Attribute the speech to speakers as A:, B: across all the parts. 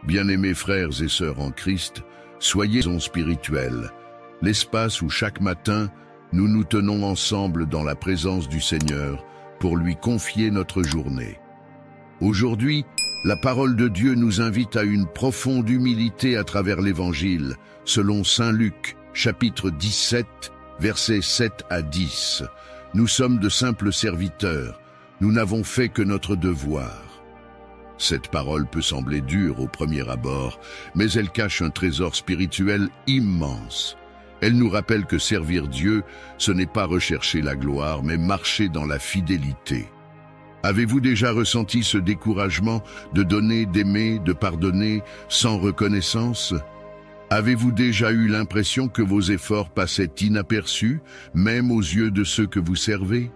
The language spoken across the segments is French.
A: Bien-aimés frères et sœurs en Christ, soyez spirituels, l'espace où chaque matin, nous nous tenons ensemble dans la présence du Seigneur pour lui confier notre journée. Aujourd'hui, la parole de Dieu nous invite à une profonde humilité à travers l'Évangile, selon Saint Luc, chapitre 17, versets 7 à 10. Nous sommes de simples serviteurs, nous n'avons fait que notre devoir. Cette parole peut sembler dure au premier abord, mais elle cache un trésor spirituel immense. Elle nous rappelle que servir Dieu, ce n'est pas rechercher la gloire, mais marcher dans la fidélité. Avez-vous déjà ressenti ce découragement de donner, d'aimer, de pardonner sans reconnaissance? Avez-vous déjà eu l'impression que vos efforts passaient inaperçus, même aux yeux de ceux que vous servez?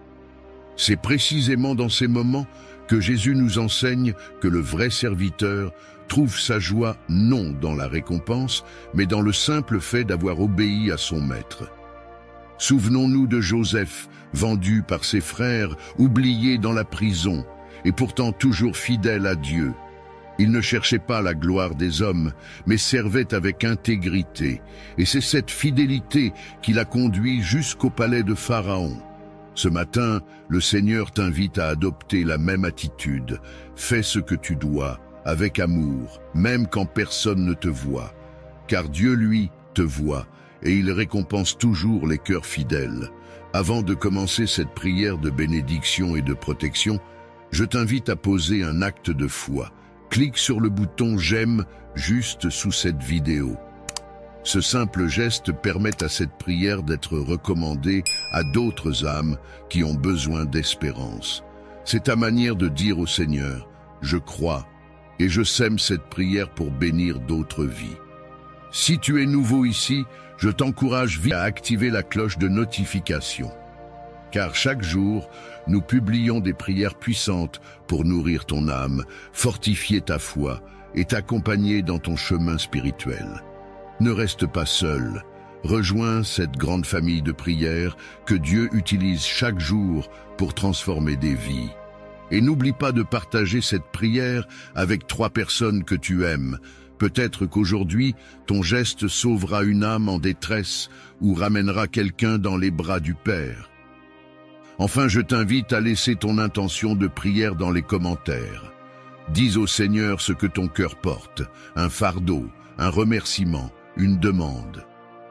A: C'est précisément dans ces moments que Jésus nous enseigne que le vrai serviteur trouve sa joie non dans la récompense, mais dans le simple fait d'avoir obéi à son maître. Souvenons-nous de Joseph, vendu par ses frères, oublié dans la prison, et pourtant toujours fidèle à Dieu. Il ne cherchait pas la gloire des hommes, mais servait avec intégrité, et c'est cette fidélité qui l'a conduit jusqu'au palais de Pharaon. Ce matin, le Seigneur t'invite à adopter la même attitude. Fais ce que tu dois, avec amour, même quand personne ne te voit. Car Dieu, lui, te voit, et il récompense toujours les cœurs fidèles. Avant de commencer cette prière de bénédiction et de protection, je t'invite à poser un acte de foi. Clique sur le bouton « J'aime » juste sous cette vidéo. Ce simple geste permet à cette prière d'être recommandée à d'autres âmes qui ont besoin d'espérance. C'est ta manière de dire au Seigneur « Je crois » et je sème cette prière pour bénir d'autres vies. Si tu es nouveau ici, je t'encourage à activer la cloche de notification. Car chaque jour, nous publions des prières puissantes pour nourrir ton âme, fortifier ta foi et t'accompagner dans ton chemin spirituel. Ne reste pas seul. Rejoins cette grande famille de prières que Dieu utilise chaque jour pour transformer des vies. Et n'oublie pas de partager cette prière avec 3 personnes que tu aimes. Peut-être qu'aujourd'hui, ton geste sauvera une âme en détresse ou ramènera quelqu'un dans les bras du Père. Enfin, je t'invite à laisser ton intention de prière dans les commentaires. Dis au Seigneur ce que ton cœur porte, un fardeau, un remerciement, une demande.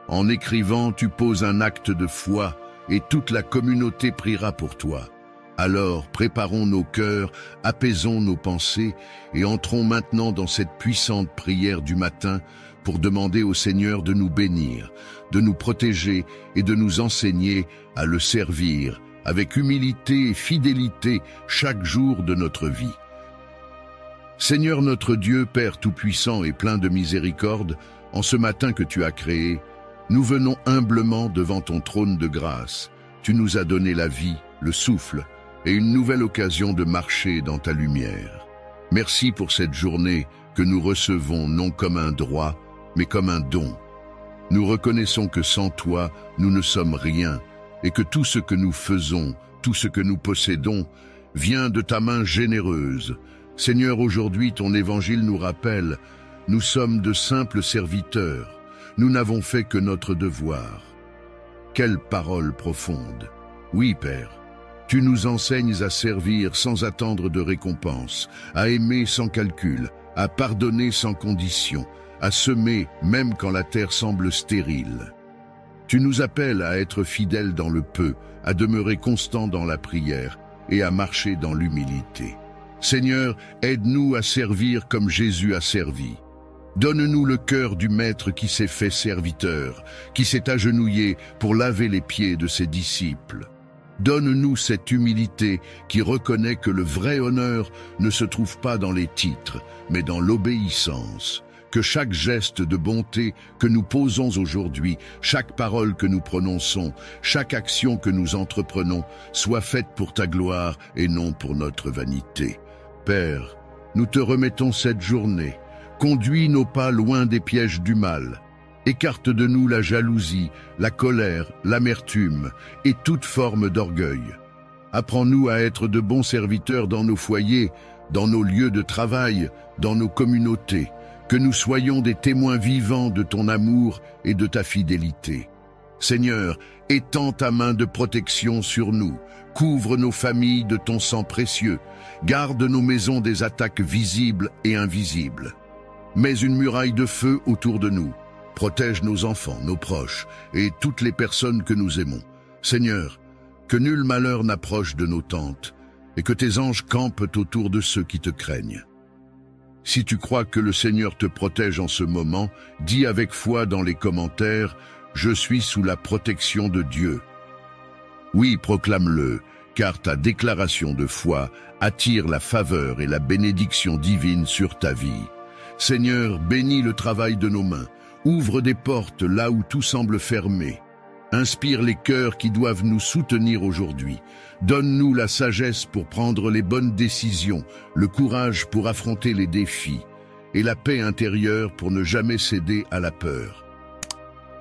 A: En écrivant, tu poses un acte de foi et toute la communauté priera pour toi. Alors, préparons nos cœurs, apaisons nos pensées et entrons maintenant dans cette puissante prière du matin pour demander au Seigneur de nous bénir, de nous protéger et de nous enseigner à le servir avec humilité et fidélité chaque jour de notre vie. Seigneur notre Dieu, Père tout-puissant et plein de miséricorde, en ce matin que tu as créé, nous venons humblement devant ton trône de grâce. Tu nous as donné la vie, le souffle et une nouvelle occasion de marcher dans ta lumière. Merci pour cette journée que nous recevons non comme un droit, mais comme un don. Nous reconnaissons que sans toi, nous ne sommes rien et que tout ce que nous faisons, tout ce que nous possédons, vient de ta main généreuse. Seigneur, aujourd'hui, ton évangile nous rappelle, nous sommes de simples serviteurs, nous n'avons fait que notre devoir. Quelle parole profonde! Oui, Père, tu nous enseignes à servir sans attendre de récompense, à aimer sans calcul, à pardonner sans condition, à semer même quand la terre semble stérile. Tu nous appelles à être fidèles dans le peu, à demeurer constants dans la prière et à marcher dans l'humilité. Seigneur, aide-nous à servir comme Jésus a servi. Donne-nous le cœur du Maître qui s'est fait serviteur, qui s'est agenouillé pour laver les pieds de ses disciples. Donne-nous cette humilité qui reconnaît que le vrai honneur ne se trouve pas dans les titres, mais dans l'obéissance. Que chaque geste de bonté que nous posons aujourd'hui, chaque parole que nous prononçons, chaque action que nous entreprenons, soit faite pour ta gloire et non pour notre vanité. Père, nous te remettons cette journée. Conduis nos pas loin des pièges du mal. Écarte de nous la jalousie, la colère, l'amertume et toute forme d'orgueil. Apprends-nous à être de bons serviteurs dans nos foyers, dans nos lieux de travail, dans nos communautés. que nous soyons des témoins vivants de ton amour et de ta fidélité. Seigneur, étends ta main de protection sur nous, couvre nos familles de ton sang précieux, garde nos maisons des attaques visibles et invisibles. Mets une muraille de feu autour de nous, protège nos enfants, nos proches et toutes les personnes que nous aimons. Seigneur, que nul malheur n'approche de nos tentes et que tes anges campent autour de ceux qui te craignent. Si tu crois que le Seigneur te protège en ce moment, dis avec foi dans les commentaires « Je suis sous la protection de Dieu ». Oui, proclame-le, car ta déclaration de foi attire la faveur et la bénédiction divine sur ta vie. Seigneur, bénis le travail de nos mains, ouvre des portes là où tout semble fermé. Inspire les cœurs qui doivent nous soutenir aujourd'hui. Donne-nous la sagesse pour prendre les bonnes décisions, le courage pour affronter les défis et la paix intérieure pour ne jamais céder à la peur.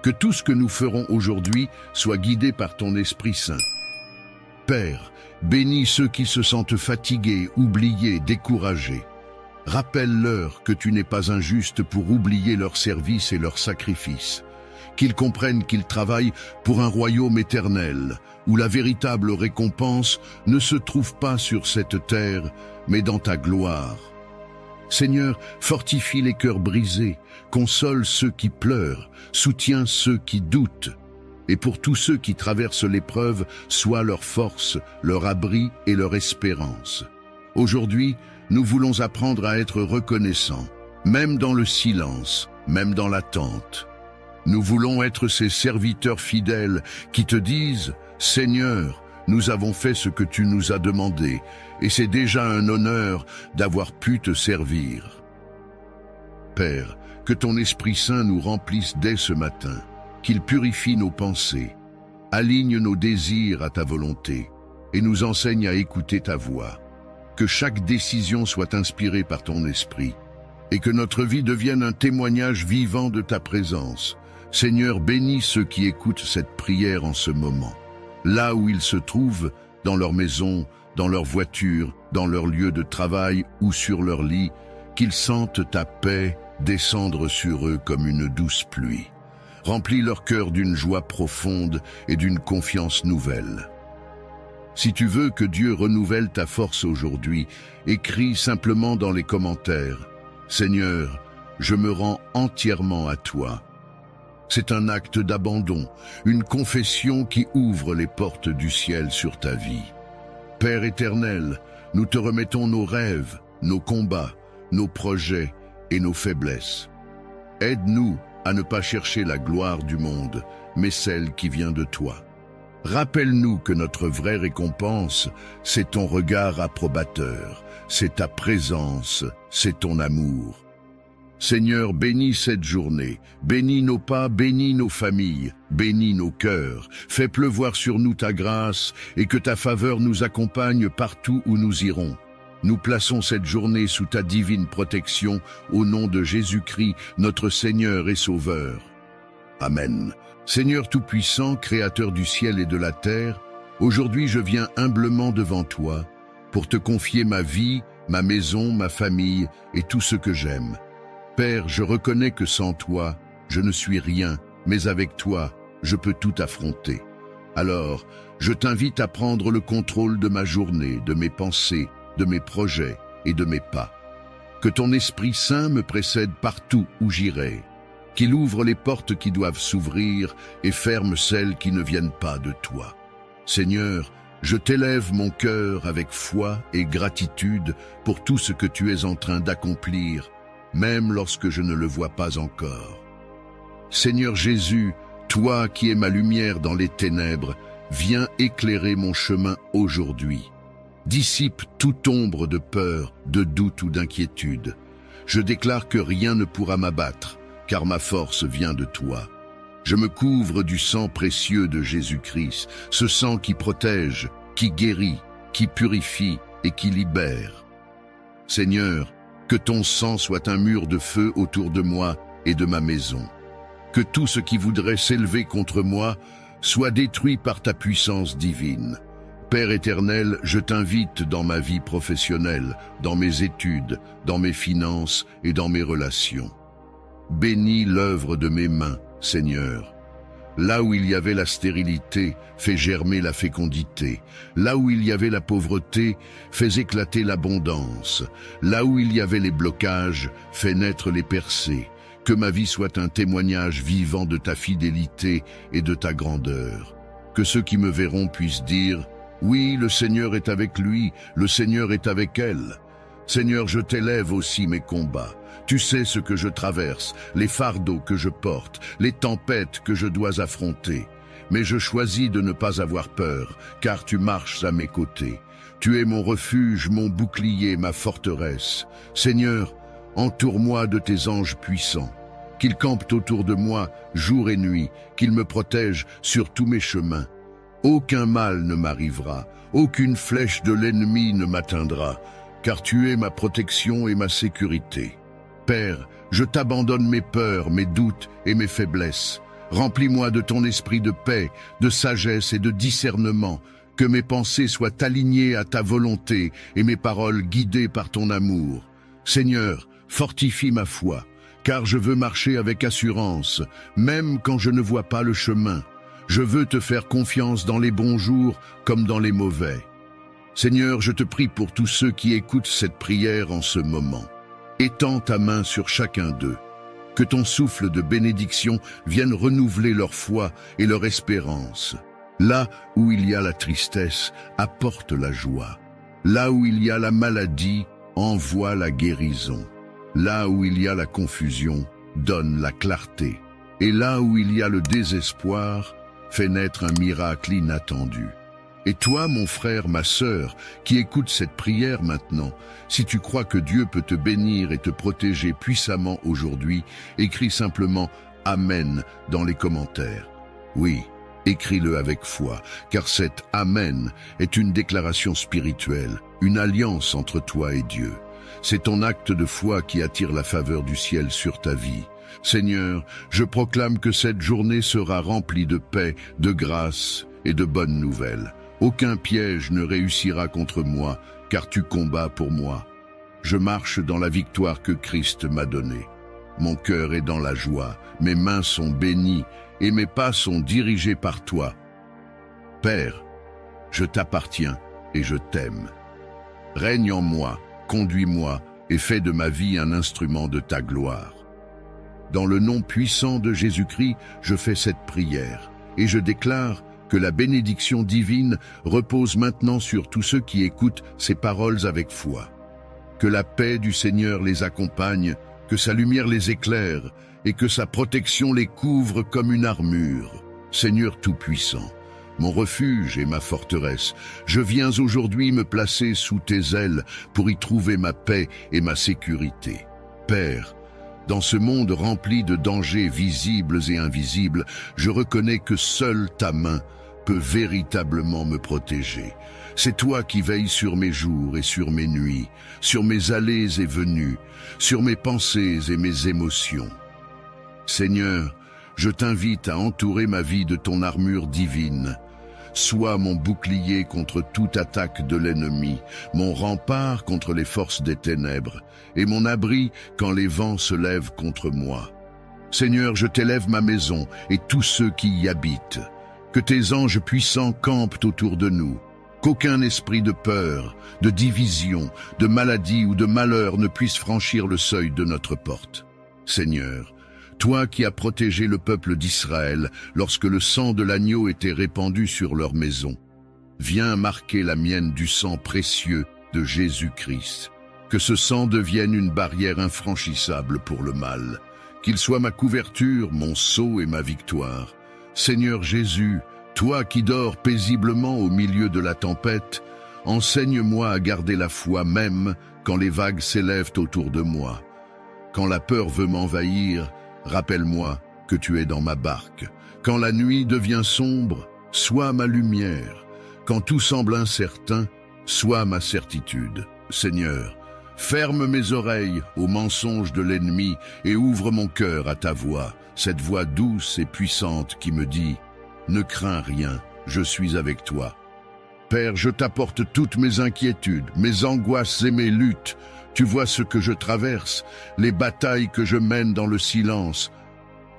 A: Que tout ce que nous ferons aujourd'hui soit guidé par ton Esprit Saint. Père, bénis ceux qui se sentent fatigués, oubliés, découragés. Rappelle-leur que tu n'es pas injuste pour oublier leur service et leur sacrifice. Qu'ils comprennent qu'ils travaillent pour un royaume éternel, où la véritable récompense ne se trouve pas sur cette terre, mais dans ta gloire. Seigneur, fortifie les cœurs brisés, console ceux qui pleurent, soutiens ceux qui doutent. Et pour tous ceux qui traversent l'épreuve, sois leur force, leur abri et leur espérance. Aujourd'hui, nous voulons apprendre à être reconnaissants, même dans le silence, même dans l'attente. Nous voulons être ces serviteurs fidèles qui te disent « Seigneur, nous avons fait ce que tu nous as demandé, et c'est déjà un honneur d'avoir pu te servir. » Père, que ton Esprit Saint nous remplisse dès ce matin, qu'il purifie nos pensées, aligne nos désirs à ta volonté, et nous enseigne à écouter ta voix. Que chaque décision soit inspirée par ton Esprit, et que notre vie devienne un témoignage vivant de ta présence. Seigneur, bénis ceux qui écoutent cette prière en ce moment, là où ils se trouvent, dans leur maison, dans leur voiture, dans leur lieu de travail ou sur leur lit, qu'ils sentent ta paix descendre sur eux comme une douce pluie. Remplis leur cœur d'une joie profonde et d'une confiance nouvelle. Si tu veux que Dieu renouvelle ta force aujourd'hui, écris simplement dans les commentaires « Seigneur, je me rends entièrement à toi ». C'est un acte d'abandon, une confession qui ouvre les portes du ciel sur ta vie. Père éternel, nous te remettons nos rêves, nos combats, nos projets et nos faiblesses. Aide-nous à ne pas chercher la gloire du monde, mais celle qui vient de toi. Rappelle-nous que notre vraie récompense, c'est ton regard approbateur, c'est ta présence, c'est ton amour. Seigneur, bénis cette journée, bénis nos pas, bénis nos familles, bénis nos cœurs, fais pleuvoir sur nous ta grâce et que ta faveur nous accompagne partout où nous irons. Nous plaçons cette journée sous ta divine protection au nom de Jésus-Christ, notre Seigneur et Sauveur. Amen. Seigneur Tout-Puissant, Créateur du ciel et de la terre, aujourd'hui je viens humblement devant toi pour te confier ma vie, ma maison, ma famille et tout ce que j'aime. Père, je reconnais que sans toi, je ne suis rien, mais avec toi, je peux tout affronter. Alors, je t'invite à prendre le contrôle de ma journée, de mes pensées, de mes projets et de mes pas. Que ton Esprit Saint me précède partout où j'irai, qu'il ouvre les portes qui doivent s'ouvrir et ferme celles qui ne viennent pas de toi. Seigneur, je t'élève mon cœur avec foi et gratitude pour tout ce que tu es en train d'accomplir, même lorsque je ne le vois pas encore. Seigneur Jésus, toi qui es ma lumière dans les ténèbres, viens éclairer mon chemin aujourd'hui. Dissipe toute ombre de peur, de doute ou d'inquiétude. Je déclare que rien ne pourra m'abattre, car ma force vient de toi. Je me couvre du sang précieux de Jésus-Christ, ce sang qui protège, qui guérit, qui purifie et qui libère. Seigneur, que ton sang soit un mur de feu autour de moi et de ma maison. Que tout ce qui voudrait s'élever contre moi soit détruit par ta puissance divine. Père éternel, je t'invite dans ma vie professionnelle, dans mes études, dans mes finances et dans mes relations. Bénis l'œuvre de mes mains, Seigneur. Là où il y avait la stérilité, fais germer la fécondité. Là où il y avait la pauvreté, fais éclater l'abondance. Là où il y avait les blocages, fais naître les percées. Que ma vie soit un témoignage vivant de ta fidélité et de ta grandeur. Que ceux qui me verront puissent dire « Oui, le Seigneur est avec lui, le Seigneur est avec elle ». Seigneur, je t'élève aussi mes combats. Tu sais ce que je traverse, les fardeaux que je porte, les tempêtes que je dois affronter. Mais je choisis de ne pas avoir peur, car tu marches à mes côtés. Tu es mon refuge, mon bouclier, ma forteresse. Seigneur, entoure-moi de tes anges puissants. Qu'ils campent autour de moi jour et nuit, qu'ils me protègent sur tous mes chemins. Aucun mal ne m'arrivera, aucune flèche de l'ennemi ne m'atteindra, car tu es ma protection et ma sécurité. Père, je t'abandonne mes peurs, mes doutes et mes faiblesses. Remplis-moi de ton esprit de paix, de sagesse et de discernement, que mes pensées soient alignées à ta volonté et mes paroles guidées par ton amour. Seigneur, fortifie ma foi, car je veux marcher avec assurance, même quand je ne vois pas le chemin. Je veux te faire confiance dans les bons jours comme dans les mauvais. Seigneur, je te prie pour tous ceux qui écoutent cette prière en ce moment. Étends ta main sur chacun d'eux. Que ton souffle de bénédiction vienne renouveler leur foi et leur espérance. Là où il y a la tristesse, apporte la joie. Là où il y a la maladie, envoie la guérison. Là où il y a la confusion, donne la clarté. Et là où il y a le désespoir, fais naître un miracle inattendu. Et toi, mon frère, ma sœur, qui écoute cette prière maintenant, si tu crois que Dieu peut te bénir et te protéger puissamment aujourd'hui, écris simplement « Amen » dans les commentaires. Oui, écris-le avec foi, car cet « Amen » est une déclaration spirituelle, une alliance entre toi et Dieu. C'est ton acte de foi qui attire la faveur du ciel sur ta vie. Seigneur, je proclame que cette journée sera remplie de paix, de grâce et de bonnes nouvelles. Aucun piège ne réussira contre moi, car tu combats pour moi. Je marche dans la victoire que Christ m'a donnée. Mon cœur est dans la joie, mes mains sont bénies et mes pas sont dirigés par toi. Père, je t'appartiens et je t'aime. Règne en moi, conduis-moi et fais de ma vie un instrument de ta gloire. Dans le nom puissant de Jésus-Christ, je fais cette prière et je déclare que la bénédiction divine repose maintenant sur tous ceux qui écoutent ces paroles avec foi. Que la paix du Seigneur les accompagne, que sa lumière les éclaire et que sa protection les couvre comme une armure. Seigneur Tout-Puissant, mon refuge et ma forteresse, je viens aujourd'hui me placer sous tes ailes pour y trouver ma paix et ma sécurité. Père, dans ce monde rempli de dangers visibles et invisibles, je reconnais que seule ta main peut véritablement me protéger. C'est toi qui veilles sur mes jours et sur mes nuits, sur mes allées et venues, sur mes pensées et mes émotions. Seigneur, je t'invite à entourer ma vie de ton armure divine. Sois mon bouclier contre toute attaque de l'ennemi, mon rempart contre les forces des ténèbres, et mon abri quand les vents se lèvent contre moi. Seigneur, je t'élève ma maison et tous ceux qui y habitent. Que tes anges puissants campent autour de nous. Qu'aucun esprit de peur, de division, de maladie ou de malheur ne puisse franchir le seuil de notre porte. Seigneur, toi qui as protégé le peuple d'Israël lorsque le sang de l'agneau était répandu sur leur maison, viens marquer la mienne du sang précieux de Jésus-Christ. Que ce sang devienne une barrière infranchissable pour le mal. Qu'il soit ma couverture, mon sceau et ma victoire. Seigneur Jésus, toi qui dors paisiblement au milieu de la tempête, enseigne-moi à garder la foi même quand les vagues s'élèvent autour de moi. Quand la peur veut m'envahir, rappelle-moi que tu es dans ma barque. Quand la nuit devient sombre, sois ma lumière. Quand tout semble incertain, sois ma certitude. Seigneur, ferme mes oreilles aux mensonges de l'ennemi et ouvre mon cœur à ta voix, cette voix douce et puissante qui me dit « Ne crains rien, je suis avec toi ». Père, je t'apporte toutes mes inquiétudes, mes angoisses et mes luttes. Tu vois ce que je traverse, les batailles que je mène dans le silence.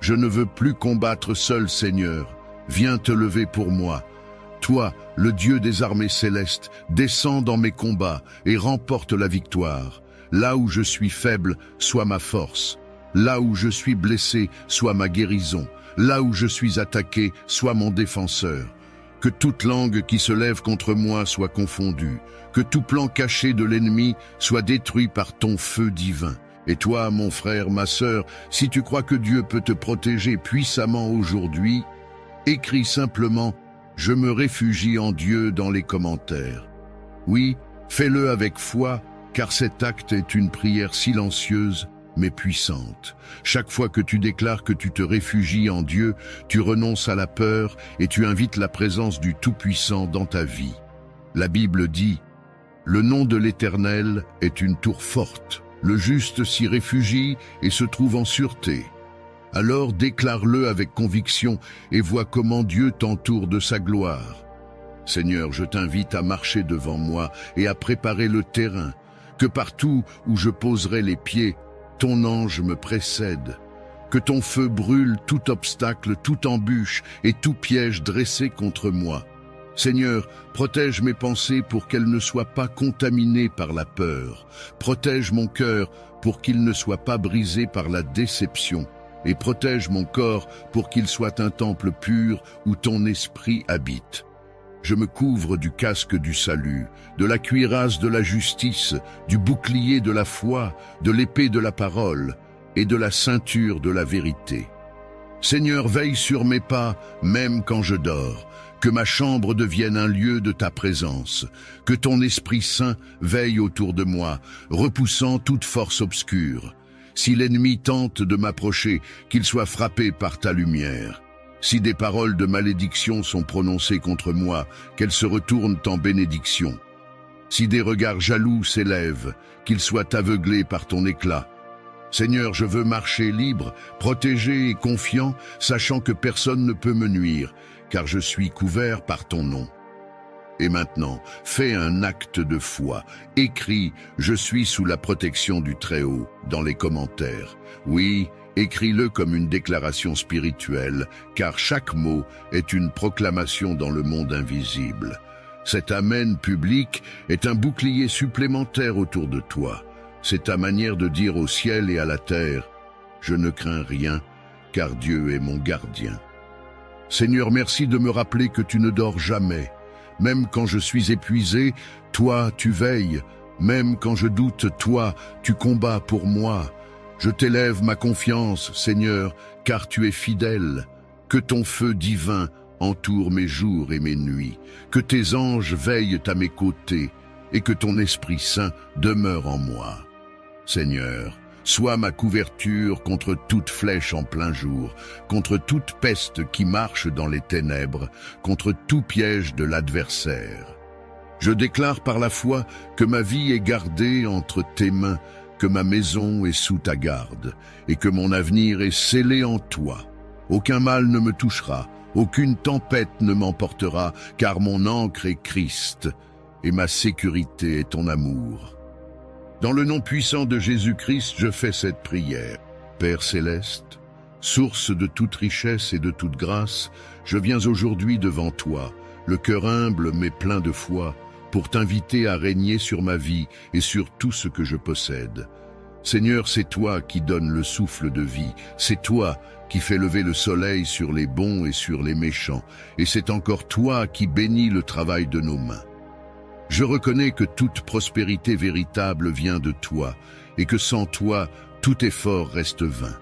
A: Je ne veux plus combattre seul, Seigneur. Viens te lever pour moi. Toi, le Dieu des armées célestes, descends dans mes combats et remporte la victoire. Là où je suis faible, sois ma force. Là où je suis blessé, sois ma guérison. Là où je suis attaqué, sois mon défenseur. Que toute langue qui se lève contre moi soit confondue. Que tout plan caché de l'ennemi soit détruit par ton feu divin. Et toi, mon frère, ma sœur, si tu crois que Dieu peut te protéger puissamment aujourd'hui, écris simplement « Je me réfugie en Dieu » dans les commentaires. Oui, fais-le avec foi, car cet acte est une prière silencieuse mais puissante. Chaque fois que tu déclares que tu te réfugies en Dieu, tu renonces à la peur et tu invites la présence du Tout-Puissant dans ta vie. La Bible dit « Le nom de l'Éternel est une tour forte. Le juste s'y réfugie et se trouve en sûreté. » Alors déclare-le avec conviction et vois comment Dieu t'entoure de sa gloire. Seigneur, je t'invite à marcher devant moi et à préparer le terrain, que partout où je poserai les pieds, ton ange me précède. Que ton feu brûle tout obstacle, toute embûche et tout piège dressé contre moi. Seigneur, protège mes pensées pour qu'elles ne soient pas contaminées par la peur. Protège mon cœur pour qu'il ne soit pas brisé par la déception. Et protège mon corps pour qu'il soit un temple pur où ton esprit habite. Je me couvre du casque du salut, de la cuirasse de la justice, du bouclier de la foi, de l'épée de la parole et de la ceinture de la vérité. Seigneur, veille sur mes pas, même quand je dors, que ma chambre devienne un lieu de ta présence, que ton Esprit Saint veille autour de moi, repoussant toute force obscure. Si l'ennemi tente de m'approcher, qu'il soit frappé par ta lumière. Si des paroles de malédiction sont prononcées contre moi, qu'elles se retournent en bénédiction. Si des regards jaloux s'élèvent, qu'ils soient aveuglés par ton éclat. Seigneur, je veux marcher libre, protégé et confiant, sachant que personne ne peut me nuire, car je suis couvert par ton nom. Et maintenant, fais un acte de foi. Écris « Je suis sous la protection du Très-Haut » dans les commentaires. Oui, écris-le comme une déclaration spirituelle, car chaque mot est une proclamation dans le monde invisible. Cet Amen public est un bouclier supplémentaire autour de toi. C'est ta manière de dire au ciel et à la terre « Je ne crains rien, car Dieu est mon gardien. » Seigneur, merci de me rappeler que tu ne dors jamais. Même quand je suis épuisé, toi, tu veilles. Même quand je doute, toi, tu combats pour moi. Je t'élève ma confiance, Seigneur, car tu es fidèle. Que ton feu divin entoure mes jours et mes nuits. Que tes anges veillent à mes côtés et que ton Esprit Saint demeure en moi. Seigneur, sois ma couverture contre toute flèche en plein jour, contre toute peste qui marche dans les ténèbres, contre tout piège de l'adversaire. Je déclare par la foi que ma vie est gardée entre tes mains, que ma maison est sous ta garde, et que mon avenir est scellé en toi. Aucun mal ne me touchera, aucune tempête ne m'emportera, car mon ancre est Christ, et ma sécurité est ton amour. Dans le nom puissant de Jésus-Christ, je fais cette prière. Père céleste, source de toute richesse et de toute grâce, je viens aujourd'hui devant toi, le cœur humble mais plein de foi, pour t'inviter à régner sur ma vie et sur tout ce que je possède. Seigneur, c'est toi qui donnes le souffle de vie, c'est toi qui fais lever le soleil sur les bons et sur les méchants, et c'est encore toi qui bénis le travail de nos mains. Je reconnais que toute prospérité véritable vient de toi, et que sans toi, tout effort reste vain.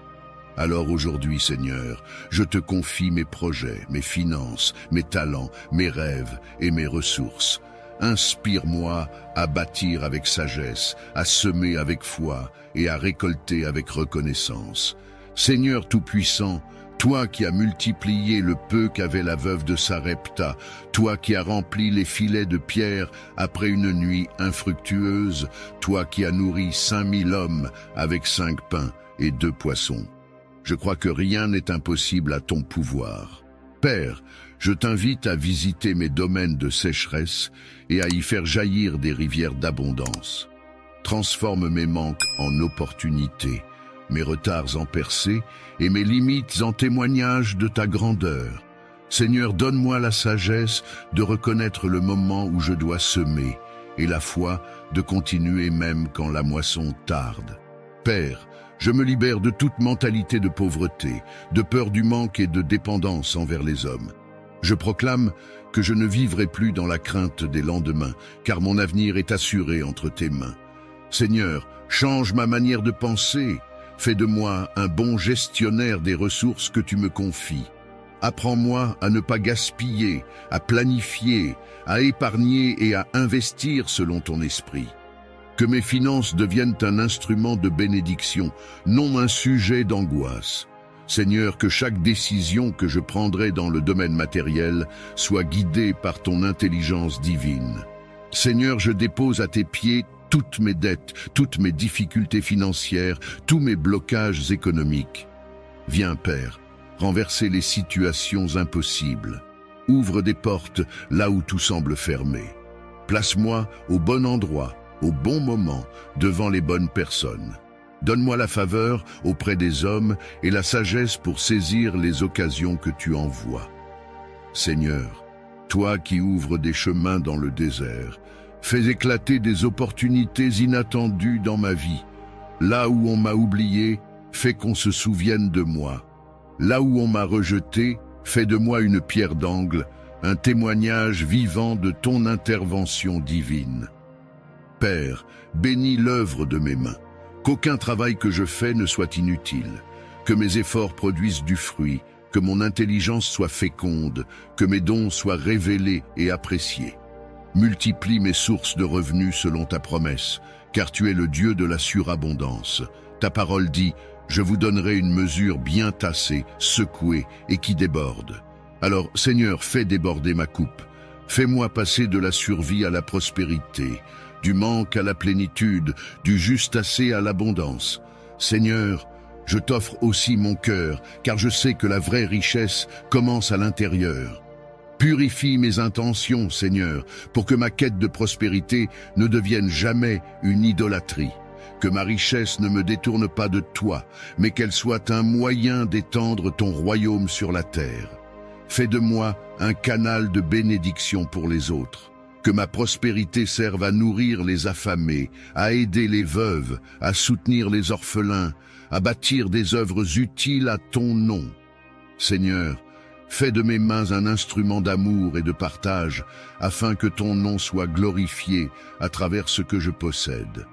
A: Alors aujourd'hui, Seigneur, je te confie mes projets, mes finances, mes talents, mes rêves et mes ressources. Inspire-moi à bâtir avec sagesse, à semer avec foi et à récolter avec reconnaissance. Seigneur Tout-Puissant, toi qui as multiplié le peu qu'avait la veuve de Sarepta, toi qui as rempli les filets de pierre après une nuit infructueuse, toi qui as nourri 5000 hommes avec 5 pains et 2 poissons. Je crois que rien n'est impossible à ton pouvoir. Père, je t'invite à visiter mes domaines de sécheresse et à y faire jaillir des rivières d'abondance. transforme mes manques en opportunités, mes retards en percées et mes limites en témoignages de ta grandeur. Seigneur, donne-moi la sagesse de reconnaître le moment où je dois semer et la foi de continuer même quand la moisson tarde. Père, je me libère de toute mentalité de pauvreté, de peur du manque et de dépendance envers les hommes. Je proclame que je ne vivrai plus dans la crainte des lendemains, car mon avenir est assuré entre tes mains. Seigneur, change ma manière de penser, fais de moi un bon gestionnaire des ressources que tu me confies. Apprends-moi à ne pas gaspiller, à planifier, à épargner et à investir selon ton esprit. Que mes finances deviennent un instrument de bénédiction, non un sujet d'angoisse. Seigneur, que chaque décision que je prendrai dans le domaine matériel soit guidée par ton intelligence divine. Seigneur, je dépose à tes pieds toutes mes dettes, toutes mes difficultés financières, tous mes blocages économiques. Viens, Père, renverser les situations impossibles. Ouvre des portes là où tout semble fermé. Place-moi au bon endroit, au bon moment, devant les bonnes personnes. Donne-moi la faveur auprès des hommes et la sagesse pour saisir les occasions que tu envoies. Seigneur, toi qui ouvres des chemins dans le désert, fais éclater des opportunités inattendues dans ma vie. Là où on m'a oublié, fais qu'on se souvienne de moi. Là où on m'a rejeté, fais de moi une pierre d'angle, un témoignage vivant de ton intervention divine. Père, bénis l'œuvre de mes mains. Qu'aucun travail que je fais ne soit inutile, que mes efforts produisent du fruit, que mon intelligence soit féconde, que mes dons soient révélés et appréciés. Multiplie mes sources de revenus selon ta promesse, car tu es le Dieu de la surabondance. Ta parole dit, je vous donnerai une mesure bien tassée, secouée et qui déborde. Alors, Seigneur, fais déborder ma coupe. Fais-moi passer de la survie à la prospérité, du manque à la plénitude, du juste assez à l'abondance. Seigneur, je t'offre aussi mon cœur, car je sais que la vraie richesse commence à l'intérieur. Purifie mes intentions, Seigneur, pour que ma quête de prospérité ne devienne jamais une idolâtrie. Que ma richesse ne me détourne pas de toi, mais qu'elle soit un moyen d'étendre ton royaume sur la terre. Fais de moi un canal de bénédiction pour les autres. Que ma prospérité serve à nourrir les affamés, à aider les veuves, à soutenir les orphelins, à bâtir des œuvres utiles à ton nom. Seigneur, fais de mes mains un instrument d'amour et de partage, afin que ton nom soit glorifié à travers ce que je possède.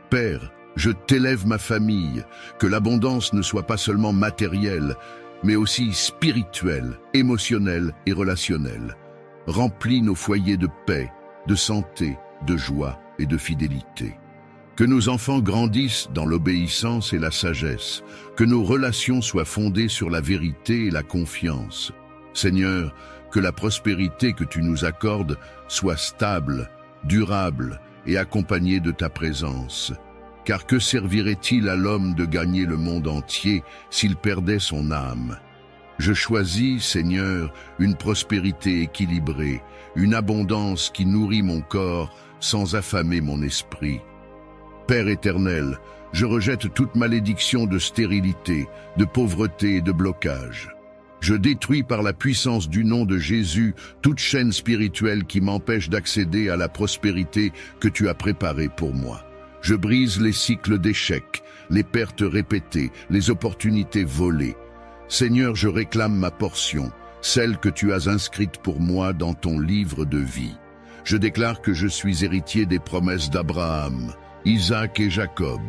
A: Père, je t'élève ma famille, que l'abondance ne soit pas seulement matérielle, mais aussi spirituelle, émotionnelle et relationnelle. Remplis nos foyers de paix, de santé, de joie et de fidélité. Que nos enfants grandissent dans l'obéissance et la sagesse, que nos relations soient fondées sur la vérité et la confiance. Seigneur, que la prospérité que tu nous accordes soit stable, durable et accompagnée de ta présence. Car que servirait-il à l'homme de gagner le monde entier s'il perdait son âme ? Je choisis, Seigneur, une prospérité équilibrée, une abondance qui nourrit mon corps sans affamer mon esprit. Père éternel, je rejette toute malédiction de stérilité, de pauvreté et de blocage. Je détruis par la puissance du nom de Jésus toute chaîne spirituelle qui m'empêche d'accéder à la prospérité que tu as préparée pour moi. Je brise les cycles d'échecs, les pertes répétées, les opportunités volées. Seigneur, je réclame ma portion, celle que tu as inscrite pour moi dans ton livre de vie. Je déclare que je suis héritier des promesses d'Abraham, Isaac et Jacob,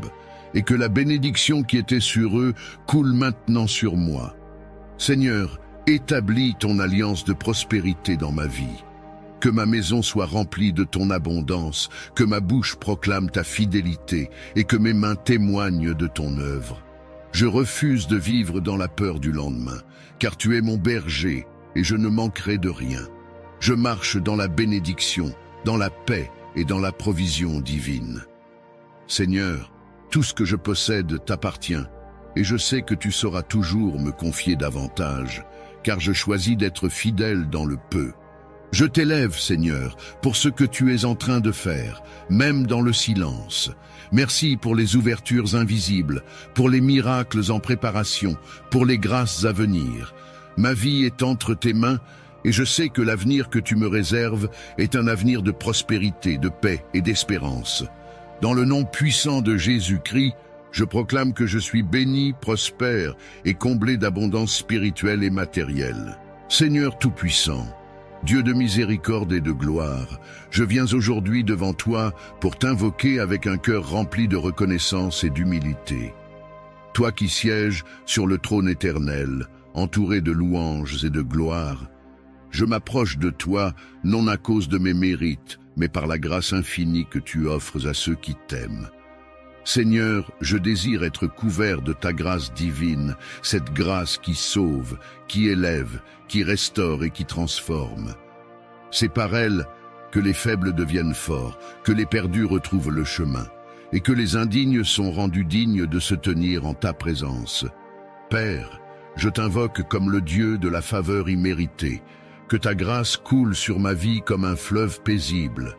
A: et que la bénédiction qui était sur eux coule maintenant sur moi. Seigneur, établis ton alliance de prospérité dans ma vie. Que ma maison soit remplie de ton abondance, que ma bouche proclame ta fidélité et que mes mains témoignent de ton œuvre. Je refuse de vivre dans la peur du lendemain, car tu es mon berger et je ne manquerai de rien. Je marche dans la bénédiction, dans la paix et dans la provision divine. Seigneur, tout ce que je possède t'appartient, et je sais que tu sauras toujours me confier davantage, car je choisis d'être fidèle dans le peu. Je t'élève, Seigneur, pour ce que tu es en train de faire, même dans le silence. Merci pour les ouvertures invisibles, pour les miracles en préparation, pour les grâces à venir. Ma vie est entre tes mains et je sais que l'avenir que tu me réserves est un avenir de prospérité, de paix et d'espérance. Dans le nom puissant de Jésus-Christ, je proclame que je suis béni, prospère et comblé d'abondance spirituelle et matérielle. Seigneur Tout-Puissant, Dieu de miséricorde et de gloire, je viens aujourd'hui devant toi pour t'invoquer avec un cœur rempli de reconnaissance et d'humilité. Toi qui sièges sur le trône éternel, entouré de louanges et de gloire, je m'approche de toi non à cause de mes mérites, mais par la grâce infinie que tu offres à ceux qui t'aiment. Seigneur, je désire être couvert de ta grâce divine, cette grâce qui sauve, qui élève, qui restaure et qui transforme. C'est par elle que les faibles deviennent forts, que les perdus retrouvent le chemin, et que les indignes sont rendus dignes de se tenir en ta présence. Père, je t'invoque comme le Dieu de la faveur imméritée, que ta grâce coule sur ma vie comme un fleuve paisible.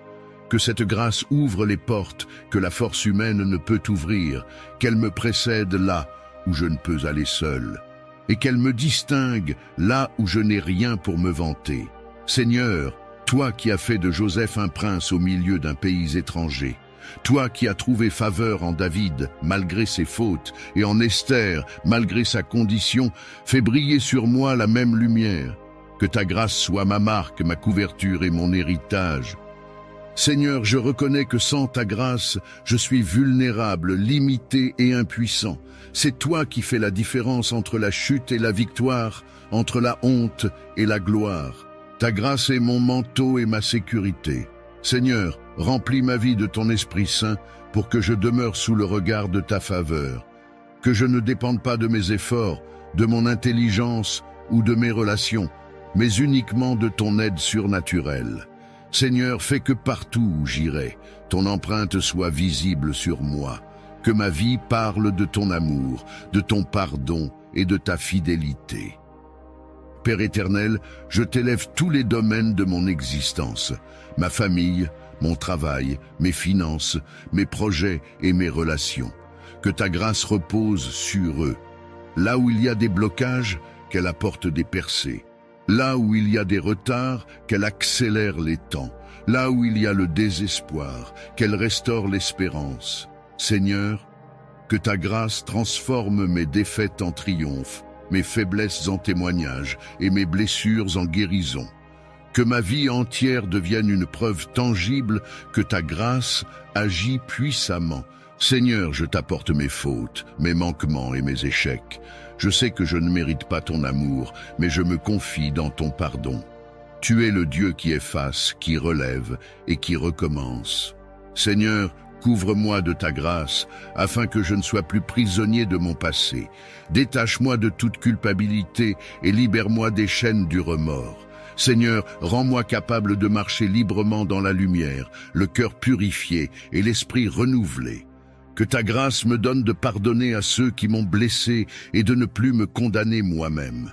A: Que cette grâce ouvre les portes que la force humaine ne peut ouvrir, qu'elle me précède là où je ne peux aller seul, et qu'elle me distingue là où je n'ai rien pour me vanter. Seigneur, toi qui as fait de Joseph un prince au milieu d'un pays étranger, toi qui as trouvé faveur en David malgré ses fautes et en Esther malgré sa condition, fais briller sur moi la même lumière. Que ta grâce soit ma marque, ma couverture et mon héritage. Seigneur, je reconnais que sans ta grâce, je suis vulnérable, limité et impuissant. C'est toi qui fais la différence entre la chute et la victoire, entre la honte et la gloire. Ta grâce est mon manteau et ma sécurité. Seigneur, remplis ma vie de ton Esprit Saint pour que je demeure sous le regard de ta faveur. Que je ne dépende pas de mes efforts, de mon intelligence ou de mes relations, mais uniquement de ton aide surnaturelle. Seigneur, fais que partout où j'irai, ton empreinte soit visible sur moi, que ma vie parle de ton amour, de ton pardon et de ta fidélité. Père éternel, je t'élève tous les domaines de mon existence, ma famille, mon travail, mes finances, mes projets et mes relations. Que ta grâce repose sur eux. Là où il y a des blocages, qu'elle apporte des percées. Là où il y a des retards, qu'elle accélère les temps. Là où il y a le désespoir, qu'elle restaure l'espérance. Seigneur, que ta grâce transforme mes défaites en triomphe, mes faiblesses en témoignages et mes blessures en guérison. Que ma vie entière devienne une preuve tangible que ta grâce agit puissamment. Seigneur, je t'apporte mes fautes, mes manquements et mes échecs. Je sais que je ne mérite pas ton amour, mais je me confie dans ton pardon. Tu es le Dieu qui efface, qui relève et qui recommence. Seigneur, couvre-moi de ta grâce, afin que je ne sois plus prisonnier de mon passé. Détache-moi de toute culpabilité et libère-moi des chaînes du remords. Seigneur, rends-moi capable de marcher librement dans la lumière, le cœur purifié et l'esprit renouvelé. Que ta grâce me donne de pardonner à ceux qui m'ont blessé et de ne plus me condamner moi-même.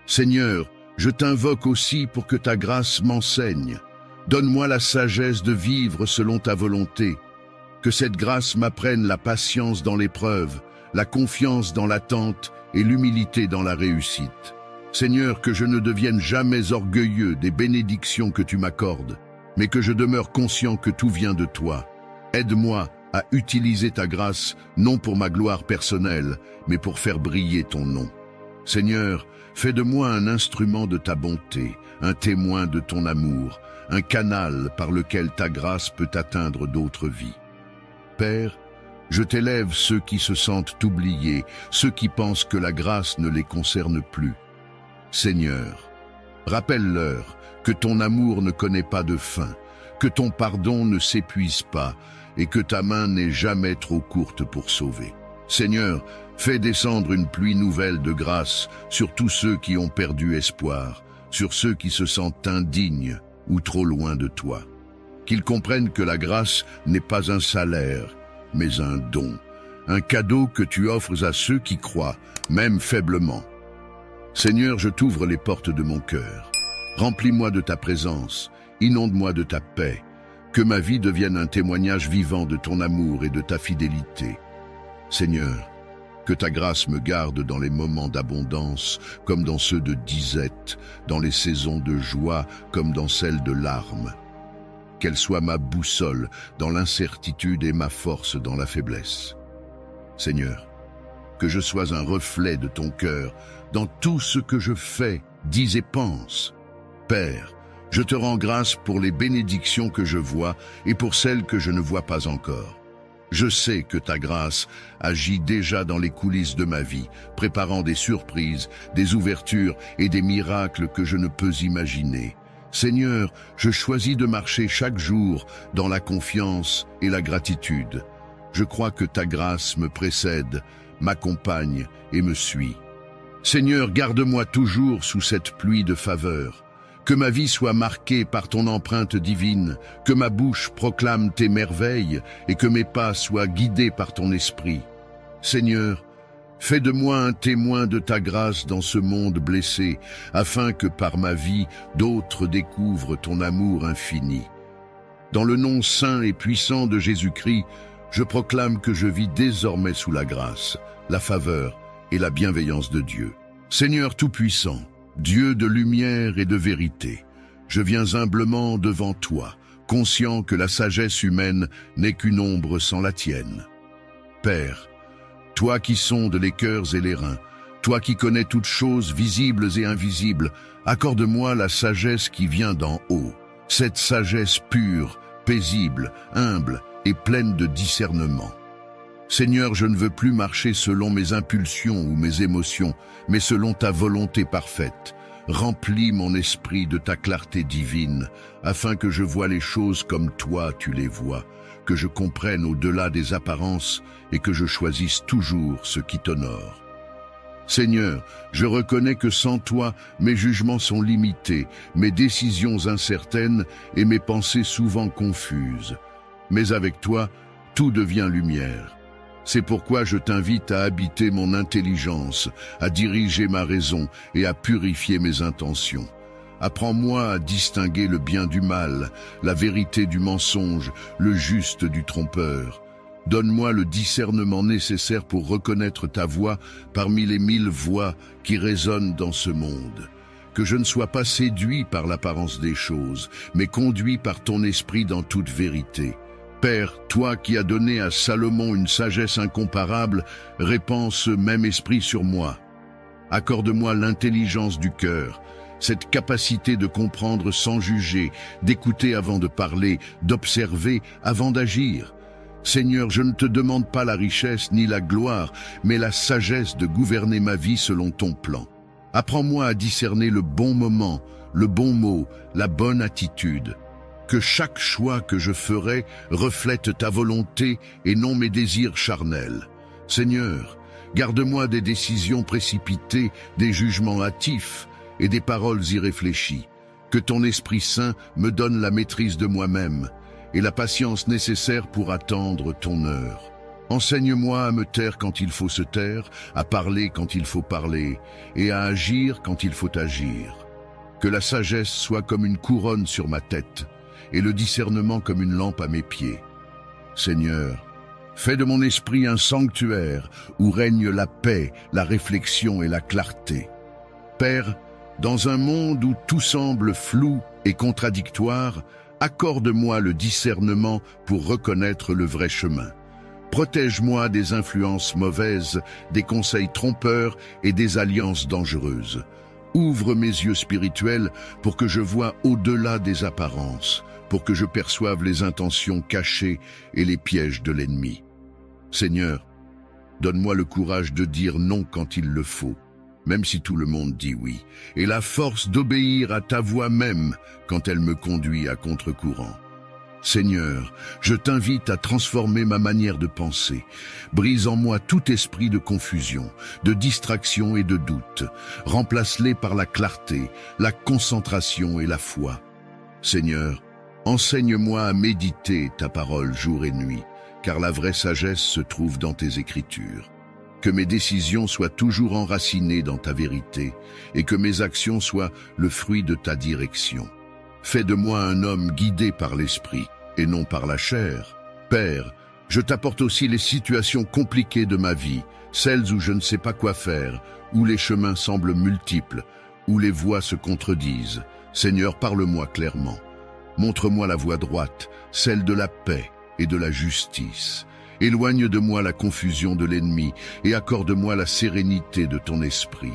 A: Seigneur, je t'invoque aussi pour que ta grâce m'enseigne. Donne-moi la sagesse de vivre selon ta volonté. Que cette grâce m'apprenne la patience dans l'épreuve, la confiance dans l'attente et l'humilité dans la réussite. Seigneur, que je ne devienne jamais orgueilleux des bénédictions que tu m'accordes, mais que je demeure conscient que tout vient de toi. Aide-moi à utiliser ta grâce, non pour ma gloire personnelle, mais pour faire briller ton nom. Seigneur, fais de moi un instrument de ta bonté, un témoin de ton amour, un canal par lequel ta grâce peut atteindre d'autres vies. Père, je t'élève ceux qui se sentent oubliés, ceux qui pensent que la grâce ne les concerne plus. Seigneur, rappelle-leur que ton amour ne connaît pas de fin, que ton pardon ne s'épuise pas et que ta main n'est jamais trop courte pour sauver. Seigneur, fais descendre une pluie nouvelle de grâce sur tous ceux qui ont perdu espoir, sur ceux qui se sentent indignes ou trop loin de toi. Qu'ils comprennent que la grâce n'est pas un salaire, mais un don, un cadeau que tu offres à ceux qui croient, même faiblement. Seigneur, je t'ouvre les portes de mon cœur. Remplis-moi de ta présence, inonde-moi de ta paix, que ma vie devienne un témoignage vivant de ton amour et de ta fidélité. Seigneur, que ta grâce me garde dans les moments d'abondance comme dans ceux de disette, dans les saisons de joie comme dans celles de larmes. Qu'elle soit ma boussole dans l'incertitude et ma force dans la faiblesse. Seigneur, que je sois un reflet de ton cœur dans tout ce que je fais, dis et pense. Père, je te rends grâce pour les bénédictions que je vois et pour celles que je ne vois pas encore. Je sais que ta grâce agit déjà dans les coulisses de ma vie, préparant des surprises, des ouvertures et des miracles que je ne peux imaginer. Seigneur, je choisis de marcher chaque jour dans la confiance et la gratitude. Je crois que ta grâce me précède, m'accompagne et me suit. Seigneur, garde-moi toujours sous cette pluie de faveur. Que ma vie soit marquée par ton empreinte divine, que ma bouche proclame tes merveilles et que mes pas soient guidés par ton esprit. Seigneur, fais de moi un témoin de ta grâce dans ce monde blessé, afin que par ma vie, d'autres découvrent ton amour infini. Dans le nom saint et puissant de Jésus-Christ, je proclame que je vis désormais sous la grâce, la faveur et la bienveillance de Dieu. Seigneur Tout-Puissant, Dieu de lumière et de vérité, je viens humblement devant toi, conscient que la sagesse humaine n'est qu'une ombre sans la tienne. Père, toi qui sondes les cœurs et les reins, toi qui connais toutes choses visibles et invisibles, accorde-moi la sagesse qui vient d'en haut, cette sagesse pure, paisible, humble et pleine de discernement. Seigneur, je ne veux plus marcher selon mes impulsions ou mes émotions, mais selon ta volonté parfaite. Remplis mon esprit de ta clarté divine, afin que je voie les choses comme toi tu les vois, que je comprenne au-delà des apparences et que je choisisse toujours ce qui t'honore. Seigneur, je reconnais que sans toi, mes jugements sont limités, mes décisions incertaines et mes pensées souvent confuses. Mais avec toi, tout devient lumière. C'est pourquoi je t'invite à habiter mon intelligence, à diriger ma raison et à purifier mes intentions. Apprends-moi à distinguer le bien du mal, la vérité du mensonge, le juste du trompeur. Donne-moi le discernement nécessaire pour reconnaître ta voix parmi les 1000 voix qui résonnent dans ce monde. Que je ne sois pas séduit par l'apparence des choses, mais conduit par ton esprit dans toute vérité. Père, toi qui as donné à Salomon une sagesse incomparable, répands ce même esprit sur moi. Accorde-moi l'intelligence du cœur, cette capacité de comprendre sans juger, d'écouter avant de parler, d'observer avant d'agir. Seigneur, je ne te demande pas la richesse ni la gloire, mais la sagesse de gouverner ma vie selon ton plan. Apprends-moi à discerner le bon moment, le bon mot, la bonne attitude. Que chaque choix que je ferai reflète ta volonté et non mes désirs charnels. Seigneur, garde-moi des décisions précipitées, des jugements hâtifs et des paroles irréfléchies. Que ton Esprit Saint me donne la maîtrise de moi-même et la patience nécessaire pour attendre ton heure. Enseigne-moi à me taire quand il faut se taire, à parler quand il faut parler et à agir quand il faut agir. Que la sagesse soit comme une couronne sur ma tête et le discernement comme une lampe à mes pieds. Seigneur, fais de mon esprit un sanctuaire où règne la paix, la réflexion et la clarté. Père, dans un monde où tout semble flou et contradictoire, accorde-moi le discernement pour reconnaître le vrai chemin. Protège-moi des influences mauvaises, des conseils trompeurs et des alliances dangereuses. Ouvre mes yeux spirituels pour que je voie au-delà des apparences, pour que je perçoive les intentions cachées et les pièges de l'ennemi. Seigneur, donne-moi le courage de dire non quand il le faut, même si tout le monde dit oui, et la force d'obéir à ta voix même quand elle me conduit à contre-courant. Seigneur, je t'invite à transformer ma manière de penser. Brise en moi tout esprit de confusion, de distraction et de doute. Remplace-les par la clarté, la concentration et la foi. Seigneur, enseigne-moi à méditer ta parole jour et nuit, car la vraie sagesse se trouve dans tes Écritures. Que mes décisions soient toujours enracinées dans ta vérité et que mes actions soient le fruit de ta direction. Fais de moi un homme guidé par l'esprit et non par la chair. Père, je t'apporte aussi les situations compliquées de ma vie, celles où je ne sais pas quoi faire, où les chemins semblent multiples, où les voies se contredisent. Seigneur, parle-moi clairement. Montre-moi la voie droite, celle de la paix et de la justice. Éloigne de moi la confusion de l'ennemi et accorde-moi la sérénité de ton esprit.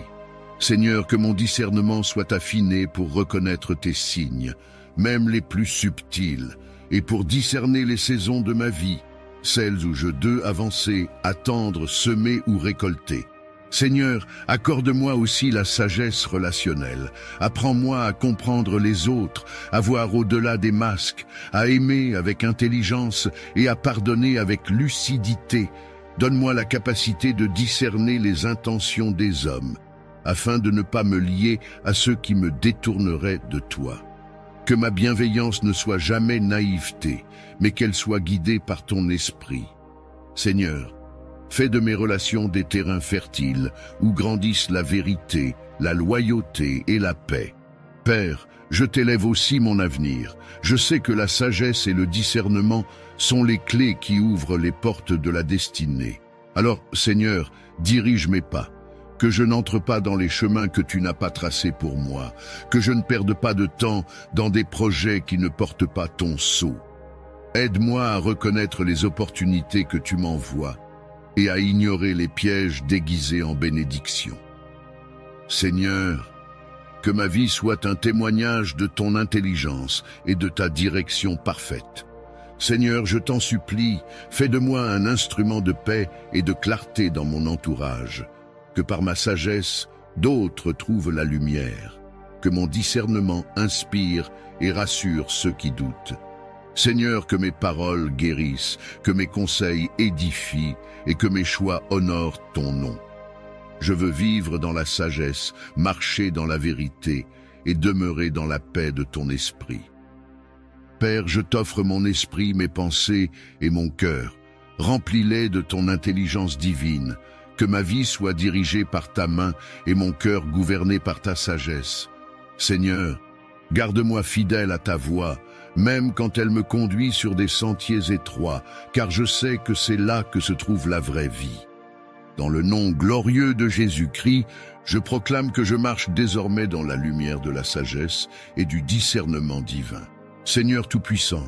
A: Seigneur, que mon discernement soit affiné pour reconnaître tes signes, même les plus subtils, et pour discerner les saisons de ma vie, celles où je dois avancer, attendre, semer ou récolter. Seigneur, accorde-moi aussi la sagesse relationnelle. Apprends-moi à comprendre les autres, à voir au-delà des masques, à aimer avec intelligence et à pardonner avec lucidité. Donne-moi la capacité de discerner les intentions des hommes, afin de ne pas me lier à ceux qui me détourneraient de toi. Que ma bienveillance ne soit jamais naïveté, mais qu'elle soit guidée par ton esprit. Seigneur, fais de mes relations des terrains fertiles où grandissent la vérité, la loyauté et la paix. Père, je t'élève aussi mon avenir. Je sais que la sagesse et le discernement sont les clés qui ouvrent les portes de la destinée. Alors, Seigneur, dirige mes pas. Que je n'entre pas dans les chemins que tu n'as pas tracés pour moi, que je ne perde pas de temps dans des projets qui ne portent pas ton sceau. Aide-moi à reconnaître les opportunités que tu m'envoies et à ignorer les pièges déguisés en bénédiction. Seigneur, que ma vie soit un témoignage de ton intelligence et de ta direction parfaite. Seigneur, je t'en supplie, fais de moi un instrument de paix et de clarté dans mon entourage. Que par ma sagesse, d'autres trouvent la lumière. Que mon discernement inspire et rassure ceux qui doutent. Seigneur, que mes paroles guérissent, que mes conseils édifient et que mes choix honorent ton nom. Je veux vivre dans la sagesse, marcher dans la vérité et demeurer dans la paix de ton esprit. Père, je t'offre mon esprit, mes pensées et mon cœur. Remplis-les de ton intelligence divine. Que ma vie soit dirigée par ta main et mon cœur gouverné par ta sagesse. Seigneur, garde-moi fidèle à ta voie, même quand elle me conduit sur des sentiers étroits, car je sais que c'est là que se trouve la vraie vie. Dans le nom glorieux de Jésus-Christ, je proclame que je marche désormais dans la lumière de la sagesse et du discernement divin. Seigneur Tout-Puissant,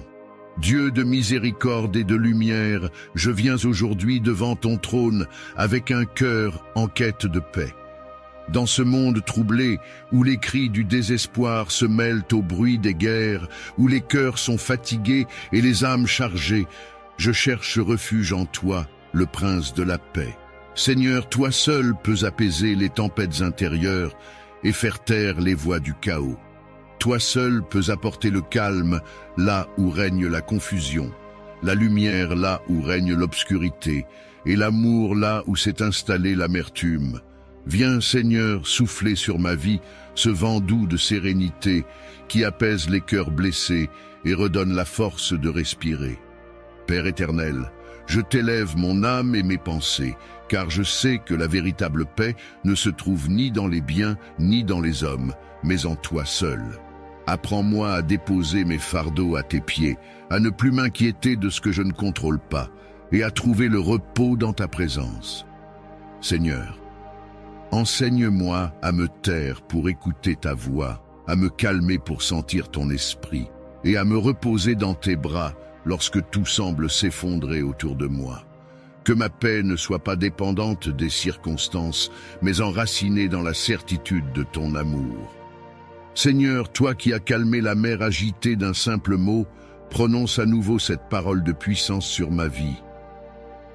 A: Dieu de miséricorde et de lumière, je viens aujourd'hui devant ton trône avec un cœur en quête de paix. Dans ce monde troublé, où les cris du désespoir se mêlent au bruit des guerres, où les cœurs sont fatigués et les âmes chargées, je cherche refuge en toi, le prince de la paix. Seigneur, toi seul peux apaiser les tempêtes intérieures et faire taire les voix du chaos. Toi seul peux apporter le calme là où règne la confusion, la lumière là où règne l'obscurité, et l'amour là où s'est installée l'amertume. Viens, Seigneur, souffler sur ma vie ce vent doux de sérénité qui apaise les cœurs blessés et redonne la force de respirer. Père éternel, je t'élève mon âme et mes pensées, car je sais que la véritable paix ne se trouve ni dans les biens ni dans les hommes, mais en toi seul. Apprends-moi à déposer mes fardeaux à tes pieds, à ne plus m'inquiéter de ce que je ne contrôle pas, et à trouver le repos dans ta présence. Seigneur, enseigne-moi à me taire pour écouter ta voix, à me calmer pour sentir ton esprit, et à me reposer dans tes bras lorsque tout semble s'effondrer autour de moi. Que ma paix ne soit pas dépendante des circonstances, mais enracinée dans la certitude de ton amour. Seigneur, toi qui as calmé la mer agitée d'un simple mot, prononce à nouveau cette parole de puissance sur ma vie.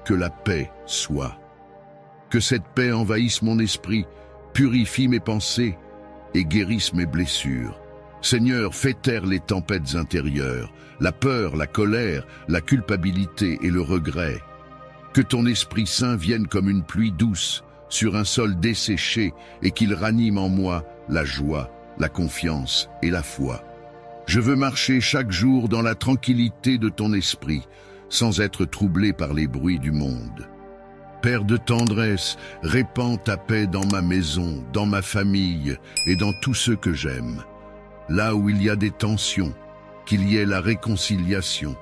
A: Que la paix soit. Que cette paix envahisse mon esprit, purifie mes pensées et guérisse mes blessures. Seigneur, fais taire les tempêtes intérieures, la peur, la colère, la culpabilité et le regret. Que ton Esprit Saint vienne comme une pluie douce sur un sol desséché et qu'il ranime en moi la joie, la confiance et la foi. Je veux marcher chaque jour dans la tranquillité de ton esprit, sans être troublé par les bruits du monde. Père de tendresse, répands ta paix dans ma maison, dans ma famille et dans tous ceux que j'aime. Là où il y a des tensions, qu'il y ait la réconciliation.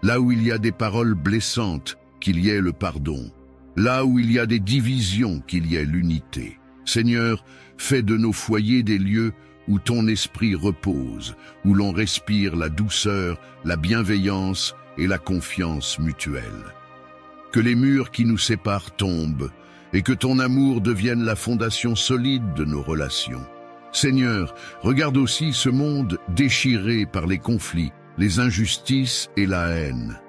A: Là où il y a des paroles blessantes, qu'il y ait le pardon. Là où il y a des divisions, qu'il y ait l'unité. Seigneur, fais de nos foyers des lieux où ton esprit repose, où l'on respire la douceur, la bienveillance et la confiance mutuelle. Que les murs qui nous séparent tombent et que ton amour devienne la fondation solide de nos relations. Seigneur, regarde aussi ce monde déchiré par les conflits, les injustices et la haine.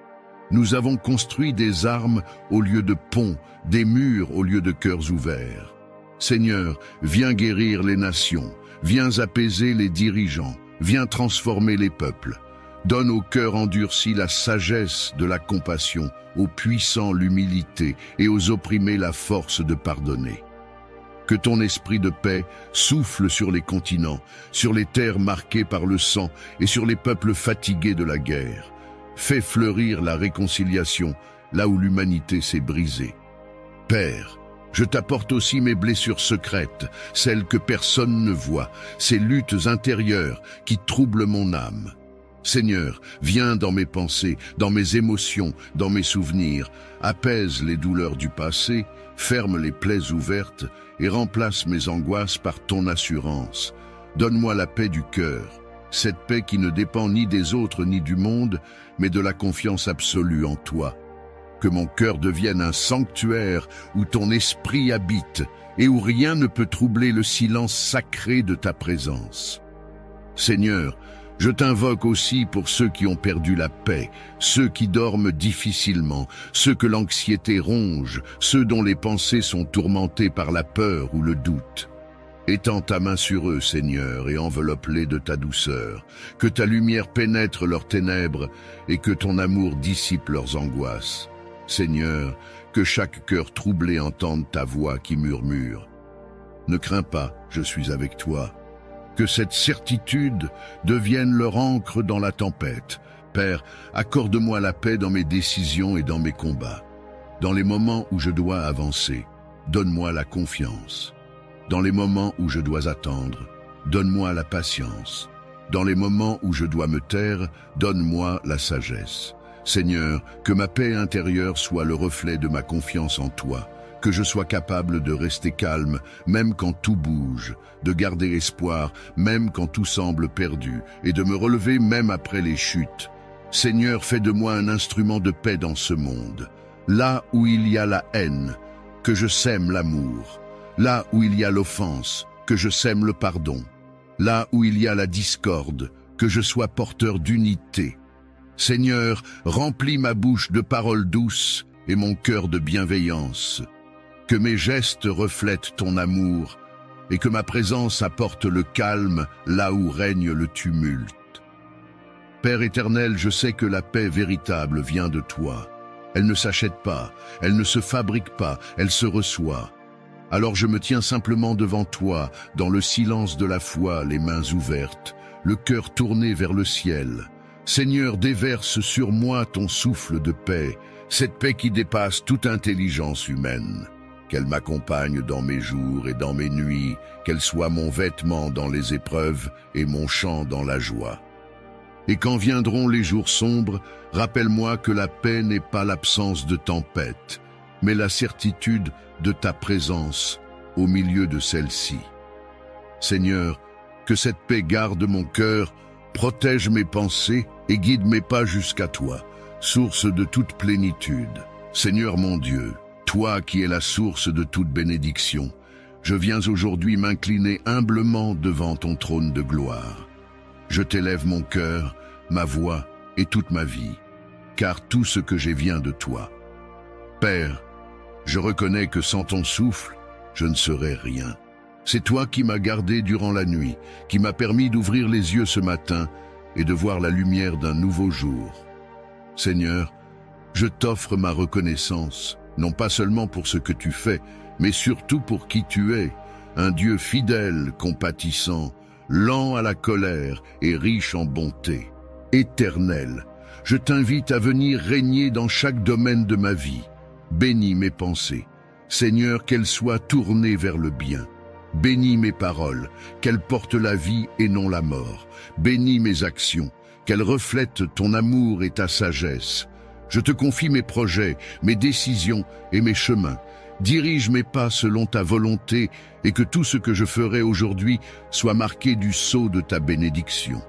A: Nous avons construit des armes au lieu de ponts, des murs au lieu de cœurs ouverts. Seigneur, viens guérir les nations, viens apaiser les dirigeants, viens transformer les peuples. Donne aux cœurs endurcis la sagesse de la compassion, aux puissants l'humilité et aux opprimés la force de pardonner. Que ton esprit de paix souffle sur les continents, sur les terres marquées par le sang et sur les peuples fatigués de la guerre. Fais fleurir la réconciliation là où l'humanité s'est brisée. Père, je t'apporte aussi mes blessures secrètes, celles que personne ne voit, ces luttes intérieures qui troublent mon âme. Seigneur, viens dans mes pensées, dans mes émotions, dans mes souvenirs, apaise les douleurs du passé, ferme les plaies ouvertes et remplace mes angoisses par ton assurance. Donne-moi la paix du cœur, cette paix qui ne dépend ni des autres ni du monde, mais de la confiance absolue en toi. Que mon cœur devienne un sanctuaire où ton esprit habite et où rien ne peut troubler le silence sacré de ta présence. Seigneur, je t'invoque aussi pour ceux qui ont perdu la paix, ceux qui dorment difficilement, ceux que l'anxiété ronge, ceux dont les pensées sont tourmentées par la peur ou le doute. Étends ta main sur eux, Seigneur, et enveloppe-les de ta douceur. Que ta lumière pénètre leurs ténèbres et que ton amour dissipe leurs angoisses. Seigneur, que chaque cœur troublé entende ta voix qui murmure. Ne crains pas, je suis avec toi. Que cette certitude devienne leur ancre dans la tempête. Père, accorde-moi la paix dans mes décisions et dans mes combats. Dans les moments où je dois avancer, donne-moi la confiance. Dans les moments où je dois attendre, donne-moi la patience. Dans les moments où je dois me taire, donne-moi la sagesse. Seigneur, que ma paix intérieure soit le reflet de ma confiance en toi. Que je sois capable de rester calme, même quand tout bouge, de garder espoir, même quand tout semble perdu, et de me relever même après les chutes. Seigneur, fais de moi un instrument de paix dans ce monde. Là où il y a la haine, que je sème l'amour. Là où il y a l'offense, que je sème le pardon. Là où il y a la discorde, que je sois porteur d'unité. Seigneur, remplis ma bouche de paroles douces et mon cœur de bienveillance. Que mes gestes reflètent ton amour et que ma présence apporte le calme là où règne le tumulte. Père éternel, je sais que la paix véritable vient de toi. Elle ne s'achète pas, elle ne se fabrique pas, elle se reçoit. Alors je me tiens simplement devant toi, dans le silence de la foi, les mains ouvertes, le cœur tourné vers le ciel. Seigneur, déverse sur moi ton souffle de paix, cette paix qui dépasse toute intelligence humaine. Qu'elle m'accompagne dans mes jours et dans mes nuits, qu'elle soit mon vêtement dans les épreuves et mon chant dans la joie. Et quand viendront les jours sombres, rappelle-moi que la paix n'est pas l'absence de tempête, mais la certitude de ta présence au milieu de celle-ci. Seigneur, que cette paix garde mon cœur, protège mes pensées et guide mes pas jusqu'à toi, source de toute plénitude. Seigneur mon Dieu, toi qui es la source de toute bénédiction, je viens aujourd'hui m'incliner humblement devant ton trône de gloire. Je t'élève mon cœur, ma voix et toute ma vie, car tout ce que j'ai vient de toi. Père, je reconnais que sans ton souffle, je ne serais rien. C'est toi qui m'as gardé durant la nuit, qui m'a permis d'ouvrir les yeux ce matin et de voir la lumière d'un nouveau jour. Seigneur, je t'offre ma reconnaissance, non pas seulement pour ce que tu fais, mais surtout pour qui tu es, un Dieu fidèle, compatissant, lent à la colère et riche en bonté, éternel. Je t'invite à venir régner dans chaque domaine de ma vie. Bénis mes pensées. Seigneur, qu'elles soient tournées vers le bien. Bénis mes paroles, qu'elles portent la vie et non la mort. Bénis mes actions, qu'elles reflètent ton amour et ta sagesse. Je te confie mes projets, mes décisions et mes chemins. Dirige mes pas selon ta volonté et que tout ce que je ferai aujourd'hui soit marqué du sceau de ta bénédiction.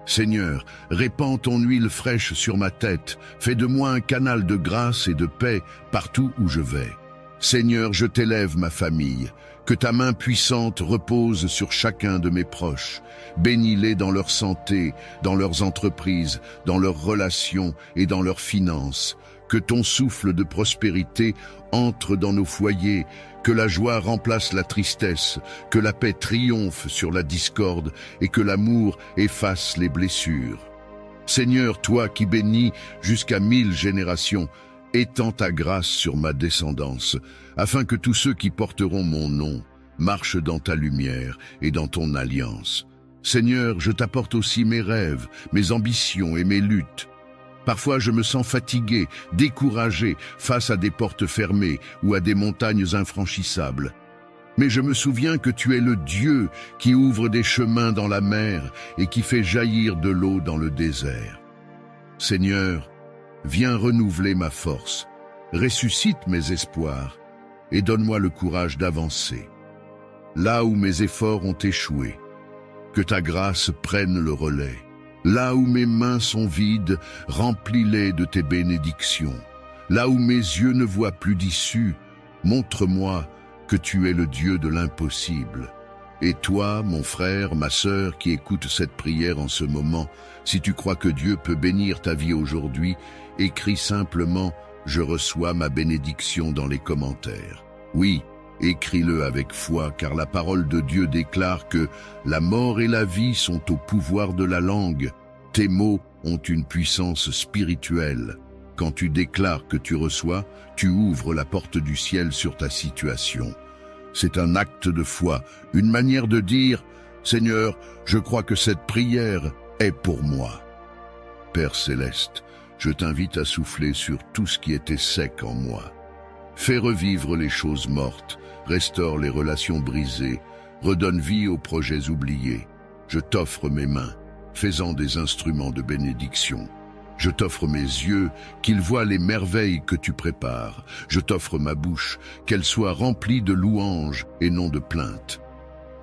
A: Seigneur, répands ton huile fraîche sur ma tête, fais de moi un canal de grâce et de paix partout où je vais. Seigneur, je t'élève ma famille, que ta main puissante repose sur chacun de mes proches. Bénis-les dans leur santé, dans leurs entreprises, dans leurs relations et dans leurs finances. Que ton souffle de prospérité entre dans nos foyers, que la joie remplace la tristesse, que la paix triomphe sur la discorde et que l'amour efface les blessures. Seigneur, toi qui bénis jusqu'à 1000 générations, étends ta grâce sur ma descendance, afin que tous ceux qui porteront mon nom marchent dans ta lumière et dans ton alliance. Seigneur, je t'apporte aussi mes rêves, mes ambitions et mes luttes. Parfois je me sens fatigué, découragé face à des portes fermées ou à des montagnes infranchissables. Mais je me souviens que tu es le Dieu qui ouvre des chemins dans la mer et qui fait jaillir de l'eau dans le désert. Seigneur, viens renouveler ma force, ressuscite mes espoirs et donne-moi le courage d'avancer. Là où mes efforts ont échoué, que ta grâce prenne le relais. Là où mes mains sont vides, remplis-les de tes bénédictions. Là où mes yeux ne voient plus d'issue, montre-moi que tu es le Dieu de l'impossible. Et toi, mon frère, ma sœur, qui écoute cette prière en ce moment, si tu crois que Dieu peut bénir ta vie aujourd'hui, écris simplement « Je reçois ma bénédiction » dans les commentaires. Oui, écris-le avec foi, car la parole de Dieu déclare que la mort et la vie sont au pouvoir de la langue. Tes mots ont une puissance spirituelle. Quand tu déclares que tu reçois, tu ouvres la porte du ciel sur ta situation. C'est un acte de foi, une manière de dire « Seigneur, je crois que cette prière est pour moi ». Père céleste, je t'invite à souffler sur tout ce qui était sec en moi. Fais revivre les choses mortes, restaure les relations brisées, redonne vie aux projets oubliés. Je t'offre mes mains, fais-en des instruments de bénédiction. Je t'offre mes yeux, qu'ils voient les merveilles que tu prépares. Je t'offre ma bouche, qu'elle soit remplie de louanges et non de plaintes.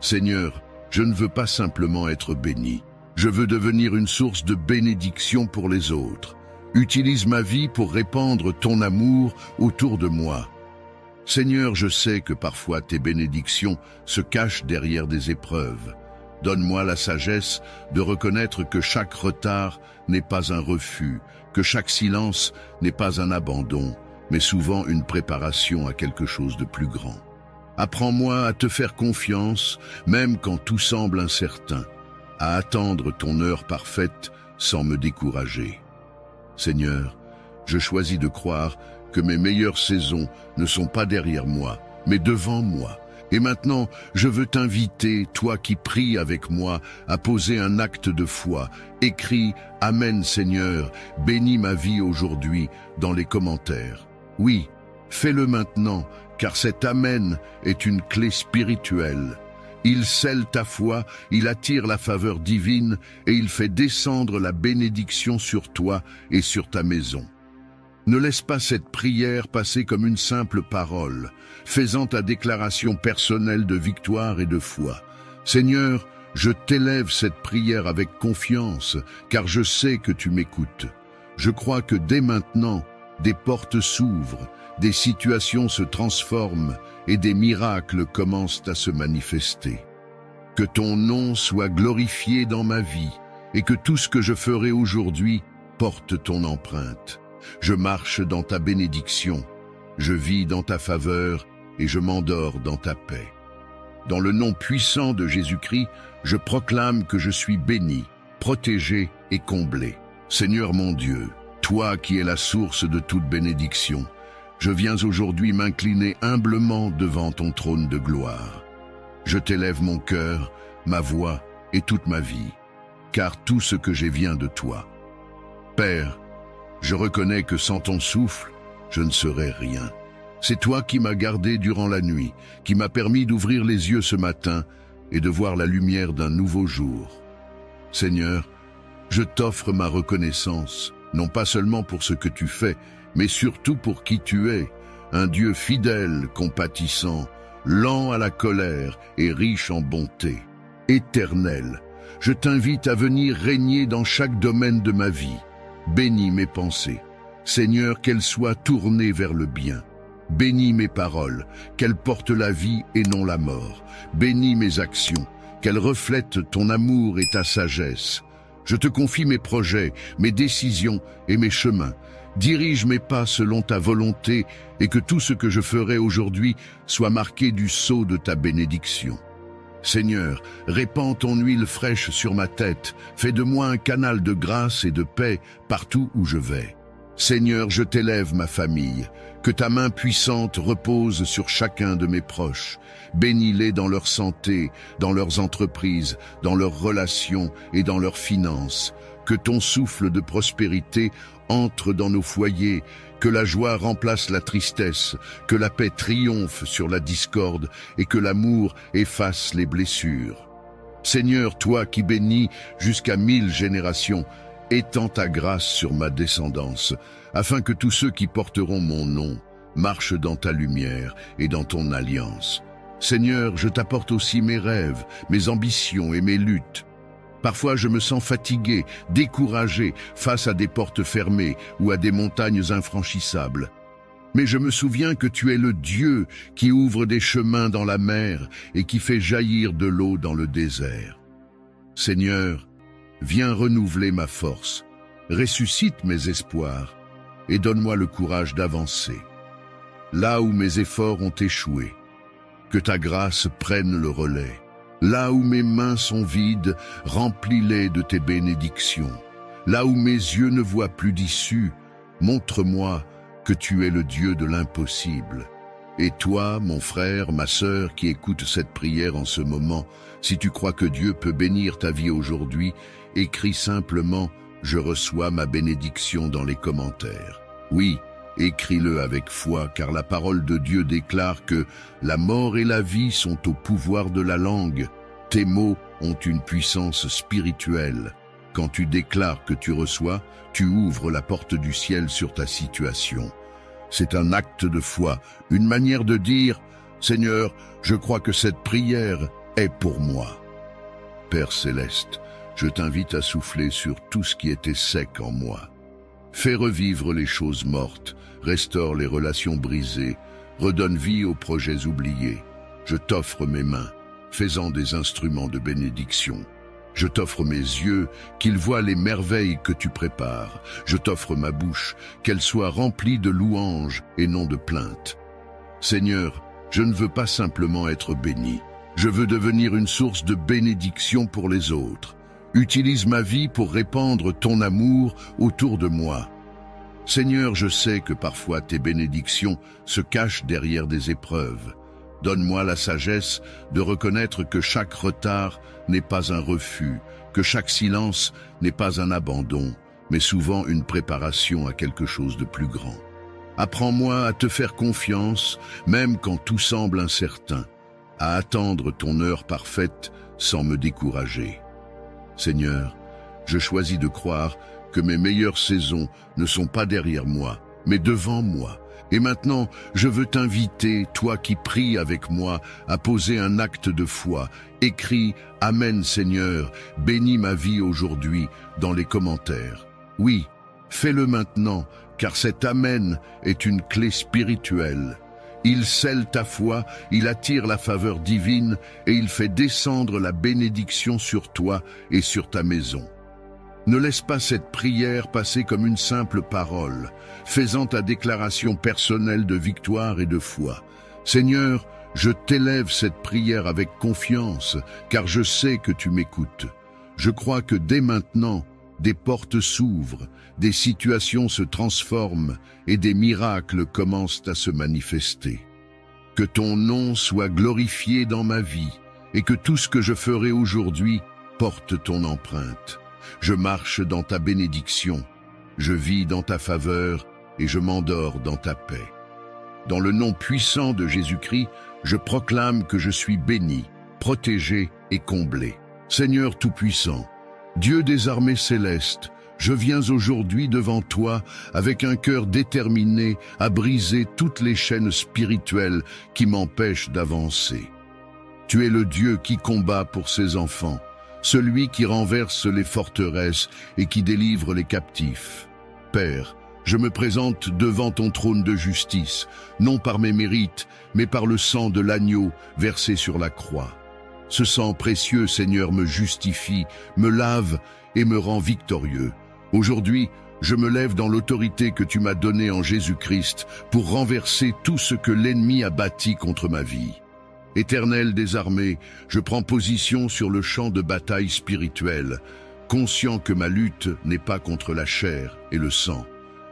A: Seigneur, je ne veux pas simplement être béni. Je veux devenir une source de bénédiction pour les autres. Utilise ma vie pour répandre ton amour autour de moi. Seigneur, je sais que parfois tes bénédictions se cachent derrière des épreuves. Donne-moi la sagesse de reconnaître que chaque retard n'est pas un refus, que chaque silence n'est pas un abandon, mais souvent une préparation à quelque chose de plus grand. Apprends-moi à te faire confiance, même quand tout semble incertain, à attendre ton heure parfaite sans me décourager. Seigneur, je choisis de croire que mes meilleures saisons ne sont pas derrière moi, mais devant moi. Et maintenant, je veux t'inviter, toi qui pries avec moi, à poser un acte de foi. Écris « Amen Seigneur, bénis ma vie aujourd'hui » dans les commentaires. Oui, fais-le maintenant, car cet Amen est une clé spirituelle. Il scelle ta foi, il attire la faveur divine et il fait descendre la bénédiction sur toi et sur ta maison. Ne laisse pas cette prière passer comme une simple parole, faisant ta déclaration personnelle de victoire et de foi. Seigneur, je t'élève cette prière avec confiance, car je sais que tu m'écoutes. Je crois que dès maintenant, des portes s'ouvrent, des situations se transforment et des miracles commencent à se manifester. Que ton nom soit glorifié dans ma vie et que tout ce que je ferai aujourd'hui porte ton empreinte. Je marche dans ta bénédiction, je vis dans ta faveur et je m'endors dans ta paix. Dans le nom puissant de Jésus-Christ, je proclame que je suis béni, protégé et comblé. Seigneur mon Dieu, toi qui es la source de toute bénédiction, je viens aujourd'hui m'incliner humblement devant ton trône de gloire. Je t'élève mon cœur, ma voix et toute ma vie, car tout ce que j'ai vient de toi. Père, je reconnais que sans ton souffle, je ne serais rien. C'est toi qui m'as gardé durant la nuit, qui m'as permis d'ouvrir les yeux ce matin et de voir la lumière d'un nouveau jour. Seigneur, je t'offre ma reconnaissance, non pas seulement pour ce que tu fais, mais surtout pour qui tu es, un Dieu fidèle, compatissant, lent à la colère et riche en bonté. Éternel, je t'invite à venir régner dans chaque domaine de ma vie. Bénis mes pensées. Seigneur, qu'elles soient tournées vers le bien. Bénis mes paroles, qu'elles portent la vie et non la mort. Bénis mes actions, qu'elles reflètent ton amour et ta sagesse. Je te confie mes projets, mes décisions et mes chemins. Dirige mes pas selon ta volonté et que tout ce que je ferai aujourd'hui soit marqué du sceau de ta bénédiction. Seigneur, répands ton huile fraîche sur ma tête, fais de moi un canal de grâce et de paix partout où je vais. Seigneur, je t'élève ma famille, que ta main puissante repose sur chacun de mes proches. Bénis-les dans leur santé, dans leurs entreprises, dans leurs relations et dans leurs finances. Que ton souffle de prospérité entre dans nos foyers, que la joie remplace la tristesse, que la paix triomphe sur la discorde et que l'amour efface les blessures. Seigneur, toi qui bénis jusqu'à 1000 générations, étends ta grâce sur ma descendance, afin que tous ceux qui porteront mon nom marchent dans ta lumière et dans ton alliance. Seigneur, je t'apporte aussi mes rêves, mes ambitions et mes luttes. Parfois je me sens fatigué, découragé face à des portes fermées ou à des montagnes infranchissables. Mais je me souviens que tu es le Dieu qui ouvre des chemins dans la mer et qui fait jaillir de l'eau dans le désert. Seigneur, viens renouveler ma force, ressuscite mes espoirs et donne-moi le courage d'avancer. Là où mes efforts ont échoué, que ta grâce prenne le relais. Là où mes mains sont vides, remplis-les de tes bénédictions. Là où mes yeux ne voient plus d'issue, montre-moi que tu es le Dieu de l'impossible. Et toi, mon frère, ma sœur, qui écoute cette prière en ce moment, si tu crois que Dieu peut bénir ta vie aujourd'hui, écris simplement « Je reçois ma bénédiction » dans les commentaires. Oui, écris-le avec foi, car la parole de Dieu déclare que la mort et la vie sont au pouvoir de la langue. Tes mots ont une puissance spirituelle. Quand tu déclares que tu reçois, tu ouvres la porte du ciel sur ta situation. C'est un acte de foi, une manière de dire « Seigneur, je crois que cette prière est pour moi ». Père céleste, je t'invite à souffler sur tout ce qui était sec en moi. Fais revivre les choses mortes, restaure les relations brisées, redonne vie aux projets oubliés. Je t'offre mes mains, fais-en des instruments de bénédiction. Je t'offre mes yeux, qu'ils voient les merveilles que tu prépares. Je t'offre ma bouche, qu'elle soit remplie de louanges et non de plaintes. Seigneur, je ne veux pas simplement être béni. Je veux devenir une source de bénédiction pour les autres. Utilise ma vie pour répandre ton amour autour de moi. Seigneur, je sais que parfois tes bénédictions se cachent derrière des épreuves. Donne-moi la sagesse de reconnaître que chaque retard n'est pas un refus, que chaque silence n'est pas un abandon, mais souvent une préparation à quelque chose de plus grand. Apprends-moi à te faire confiance, même quand tout semble incertain, à attendre ton heure parfaite sans me décourager. Seigneur, je choisis de croire que mes meilleures saisons ne sont pas derrière moi, mais devant moi. Et maintenant, je veux t'inviter, toi qui pries avec moi, à poser un acte de foi. Écris « Amen Seigneur, bénis ma vie aujourd'hui » dans les commentaires. Oui, fais-le maintenant, car cet Amen est une clé spirituelle. Il scelle ta foi, il attire la faveur divine et il fait descendre la bénédiction sur toi et sur ta maison. Ne laisse pas cette prière passer comme une simple parole, faisant ta déclaration personnelle de victoire et de foi. Seigneur, je t'élève cette prière avec confiance, car je sais que tu m'écoutes. Je crois que dès maintenant, des portes s'ouvrent, des situations se transforment et des miracles commencent à se manifester. Que ton nom soit glorifié dans ma vie et que tout ce que je ferai aujourd'hui porte ton empreinte. Je marche dans ta bénédiction, je vis dans ta faveur et je m'endors dans ta paix. Dans le nom puissant de Jésus-Christ, je proclame que je suis béni, protégé et comblé. Seigneur Tout-Puissant, Dieu des armées célestes, je viens aujourd'hui devant toi avec un cœur déterminé à briser toutes les chaînes spirituelles qui m'empêchent d'avancer. Tu es le Dieu qui combat pour ses enfants, celui qui renverse les forteresses et qui délivre les captifs. Père, je me présente devant ton trône de justice, non par mes mérites, mais par le sang de l'agneau versé sur la croix. Ce sang précieux, Seigneur, me justifie, me lave et me rend victorieux. Aujourd'hui, je me lève dans l'autorité que tu m'as donnée en Jésus-Christ pour renverser tout ce que l'ennemi a bâti contre ma vie. Éternel des armées, je prends position sur le champ de bataille spirituelle, conscient que ma lutte n'est pas contre la chair et le sang,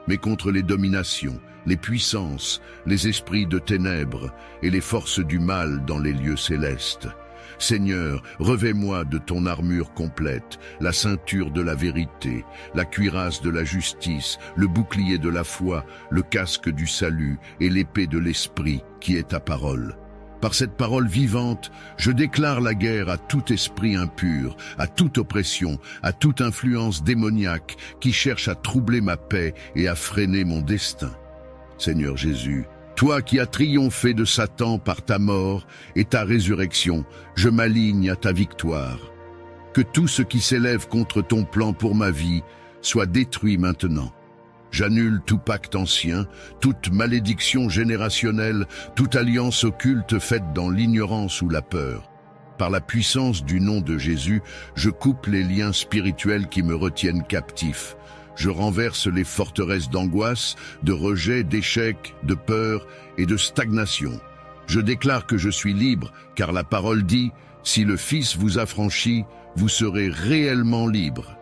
A: mais contre les dominations, les puissances, les esprits de ténèbres et les forces du mal dans les lieux célestes. Seigneur, revêt-moi de ton armure complète, la ceinture de la vérité, la cuirasse de la justice, le bouclier de la foi, le casque du salut et l'épée de l'esprit qui est ta parole. Par cette parole vivante, je déclare la guerre à tout esprit impur, à toute oppression, à toute influence démoniaque qui cherche à troubler ma paix et à freiner mon destin. Seigneur Jésus, toi qui as triomphé de Satan par ta mort et ta résurrection, je m'aligne à ta victoire. Que tout ce qui s'élève contre ton plan pour ma vie soit détruit maintenant. J'annule tout pacte ancien, toute malédiction générationnelle, toute alliance occulte faite dans l'ignorance ou la peur. Par la puissance du nom de Jésus, je coupe les liens spirituels qui me retiennent captif. Je renverse les forteresses d'angoisse, de rejet, d'échec, de peur et de stagnation. Je déclare que je suis libre, car la parole dit « Si le Fils vous affranchit, vous serez réellement libre ».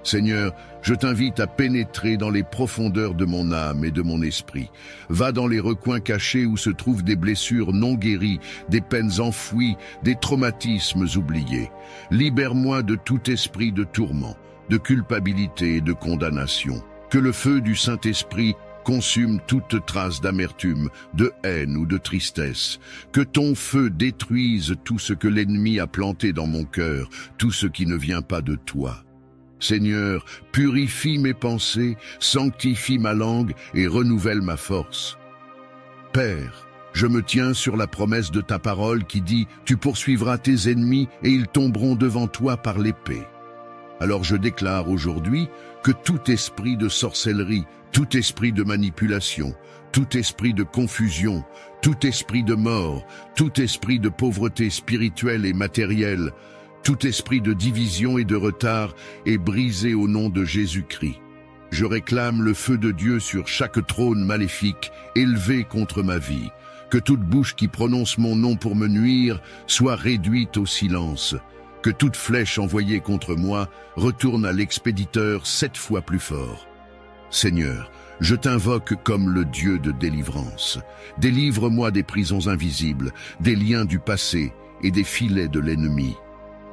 A: Seigneur, je t'invite à pénétrer dans les profondeurs de mon âme et de mon esprit. Va dans les recoins cachés où se trouvent des blessures non guéries, des peines enfouies, des traumatismes oubliés. Libère-moi de tout esprit de tourment, de culpabilité et de condamnation. Que le feu du Saint-Esprit consume toute trace d'amertume, de haine ou de tristesse. Que ton feu détruise tout ce que l'ennemi a planté dans mon cœur, tout ce qui ne vient pas de toi. Seigneur, purifie mes pensées, sanctifie ma langue et renouvelle ma force. Père, je me tiens sur la promesse de ta parole qui dit « Tu poursuivras tes ennemis et ils tomberont devant toi par l'épée ». Alors je déclare aujourd'hui que tout esprit de sorcellerie, tout esprit de manipulation, tout esprit de confusion, tout esprit de mort, tout esprit de pauvreté spirituelle et matérielle, tout esprit de division et de retard est brisé au nom de Jésus-Christ. Je réclame le feu de Dieu sur chaque trône maléfique élevé contre ma vie. Que toute bouche qui prononce mon nom pour me nuire soit réduite au silence. Que toute flèche envoyée contre moi retourne à l'expéditeur 7 fois plus fort. Seigneur, je t'invoque comme le Dieu de délivrance. Délivre-moi des prisons invisibles, des liens du passé et des filets de l'ennemi.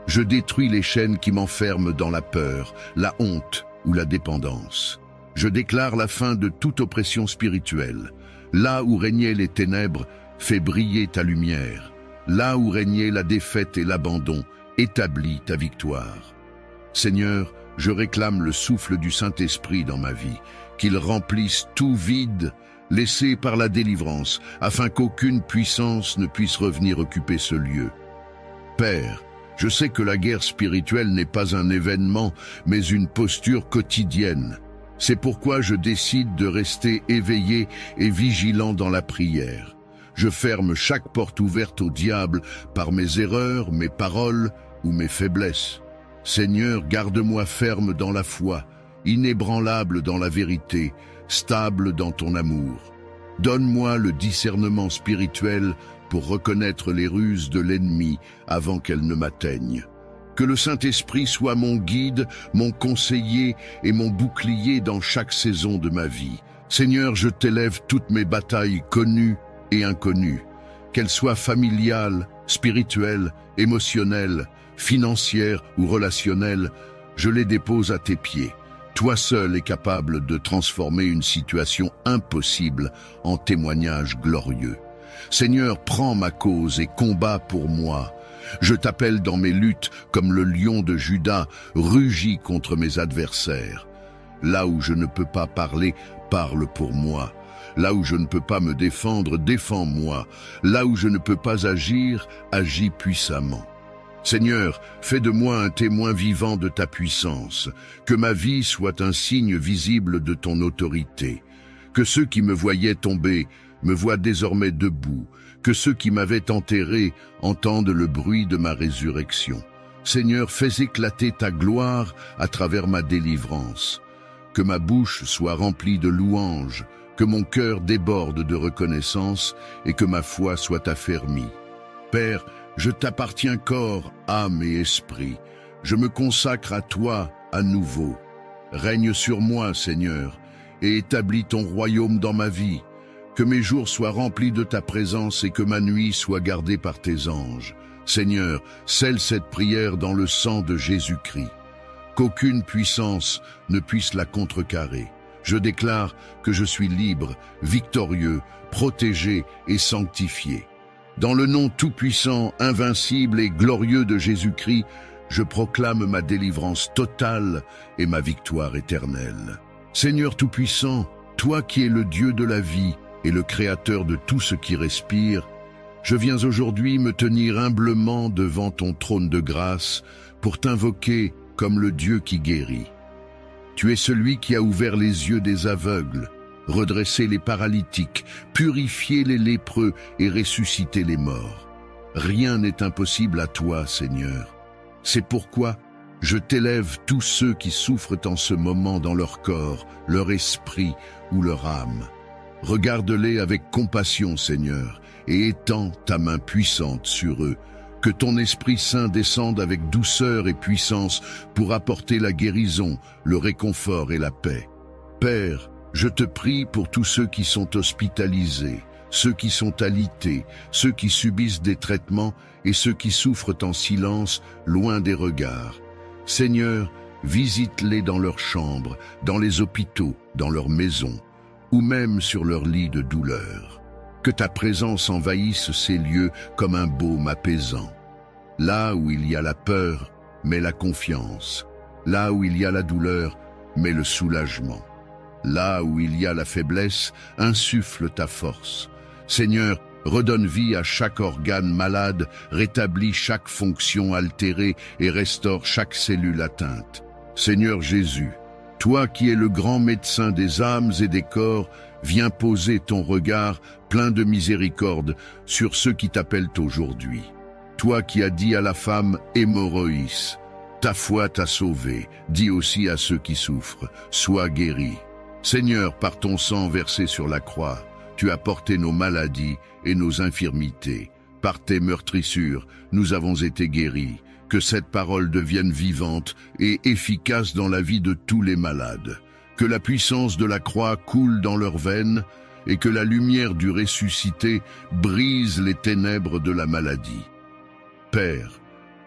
A: Je détruis les chaînes qui m'enferment dans la peur, la honte ou la dépendance. Je déclare la fin de toute oppression spirituelle. Là où régnaient les ténèbres, fais briller ta lumière. Là où régnaient la défaite et l'abandon, établis ta victoire. Seigneur, je réclame le souffle du Saint-Esprit dans ma vie, qu'il remplisse tout vide laissé par la délivrance, afin qu'aucune puissance ne puisse revenir occuper ce lieu. Père, je sais que la guerre spirituelle n'est pas un événement, mais une posture quotidienne. C'est pourquoi je décide de rester éveillé et vigilant dans la prière. Je ferme chaque porte ouverte au diable par mes erreurs, mes paroles ou mes faiblesses. Seigneur, garde-moi ferme dans la foi, inébranlable dans la vérité, stable dans ton amour. Donne-moi le discernement spirituel pour reconnaître les ruses de l'ennemi avant qu'elles ne m'atteignent. Que le Saint-Esprit soit mon guide, mon conseiller et mon bouclier dans chaque saison de ma vie. Seigneur, je t'élève toutes mes batailles connues et inconnues, qu'elles soient familiales, spirituelles, émotionnelles, financières ou relationnelles, je les dépose à tes pieds. Toi seul es capable de transformer une situation impossible en témoignage glorieux. Seigneur, prends ma cause et combats pour moi. Je t'appelle dans mes luttes comme le lion de Juda rugit contre mes adversaires. Là où je ne peux pas parler, parle pour moi. Là où je ne peux pas me défendre, défends-moi. Là où je ne peux pas agir, agis puissamment. Seigneur, fais de moi un témoin vivant de ta puissance, que ma vie soit un signe visible de ton autorité, que ceux qui me voyaient tomber me voient désormais debout, que ceux qui m'avaient enterré entendent le bruit de ma résurrection. Seigneur, fais éclater ta gloire à travers ma délivrance, que ma bouche soit remplie de louanges, que mon cœur déborde de reconnaissance et que ma foi soit affermie. Père, je t'appartiens corps, âme et esprit. Je me consacre à toi à nouveau. Règne sur moi, Seigneur, et établis ton royaume dans ma vie. Que mes jours soient remplis de ta présence et que ma nuit soit gardée par tes anges. Seigneur, scelle cette prière dans le sang de Jésus-Christ. Qu'aucune puissance ne puisse la contrecarrer. Je déclare que je suis libre, victorieux, protégé et sanctifié. Dans le nom tout-puissant, invincible et glorieux de Jésus-Christ, je proclame ma délivrance totale et ma victoire éternelle. Seigneur tout-puissant, toi qui es le Dieu de la vie et le Créateur de tout ce qui respire, je viens aujourd'hui me tenir humblement devant ton trône de grâce pour t'invoquer comme le Dieu qui guérit. Tu es celui qui a ouvert les yeux des aveugles, redresser les paralytiques, purifier les lépreux et ressusciter les morts. Rien n'est impossible à toi, Seigneur. C'est pourquoi je t'élève tous ceux qui souffrent en ce moment dans leur corps, leur esprit ou leur âme. Regarde-les avec compassion, Seigneur, et étends ta main puissante sur eux. Que ton Esprit Saint descende avec douceur et puissance pour apporter la guérison, le réconfort et la paix. Père, je te prie pour tous ceux qui sont hospitalisés, ceux qui sont alités, ceux qui subissent des traitements et ceux qui souffrent en silence, loin des regards. Seigneur, visite-les dans leurs chambres, dans les hôpitaux, dans leurs maisons, ou même sur leur lit de douleur. Que ta présence envahisse ces lieux comme un baume apaisant. Là où il y a la peur, mets la confiance. Là où il y a la douleur, mets le soulagement. Là où il y a la faiblesse, insuffle ta force. Seigneur, redonne vie à chaque organe malade, rétablis chaque fonction altérée et restaure chaque cellule atteinte. Seigneur Jésus, toi qui es le grand médecin des âmes et des corps, viens poser ton regard plein de miséricorde sur ceux qui t'appellent aujourd'hui. Toi qui as dit à la femme « Hémorroïs », ta foi t'a sauvé, dis aussi à ceux qui souffrent « Sois guéri ». Seigneur, par ton sang versé sur la croix, tu as porté nos maladies et nos infirmités. Par tes meurtrissures, nous avons été guéris. Que cette parole devienne vivante et efficace dans la vie de tous les malades. Que la puissance de la croix coule dans leurs veines et que la lumière du ressuscité brise les ténèbres de la maladie. Père,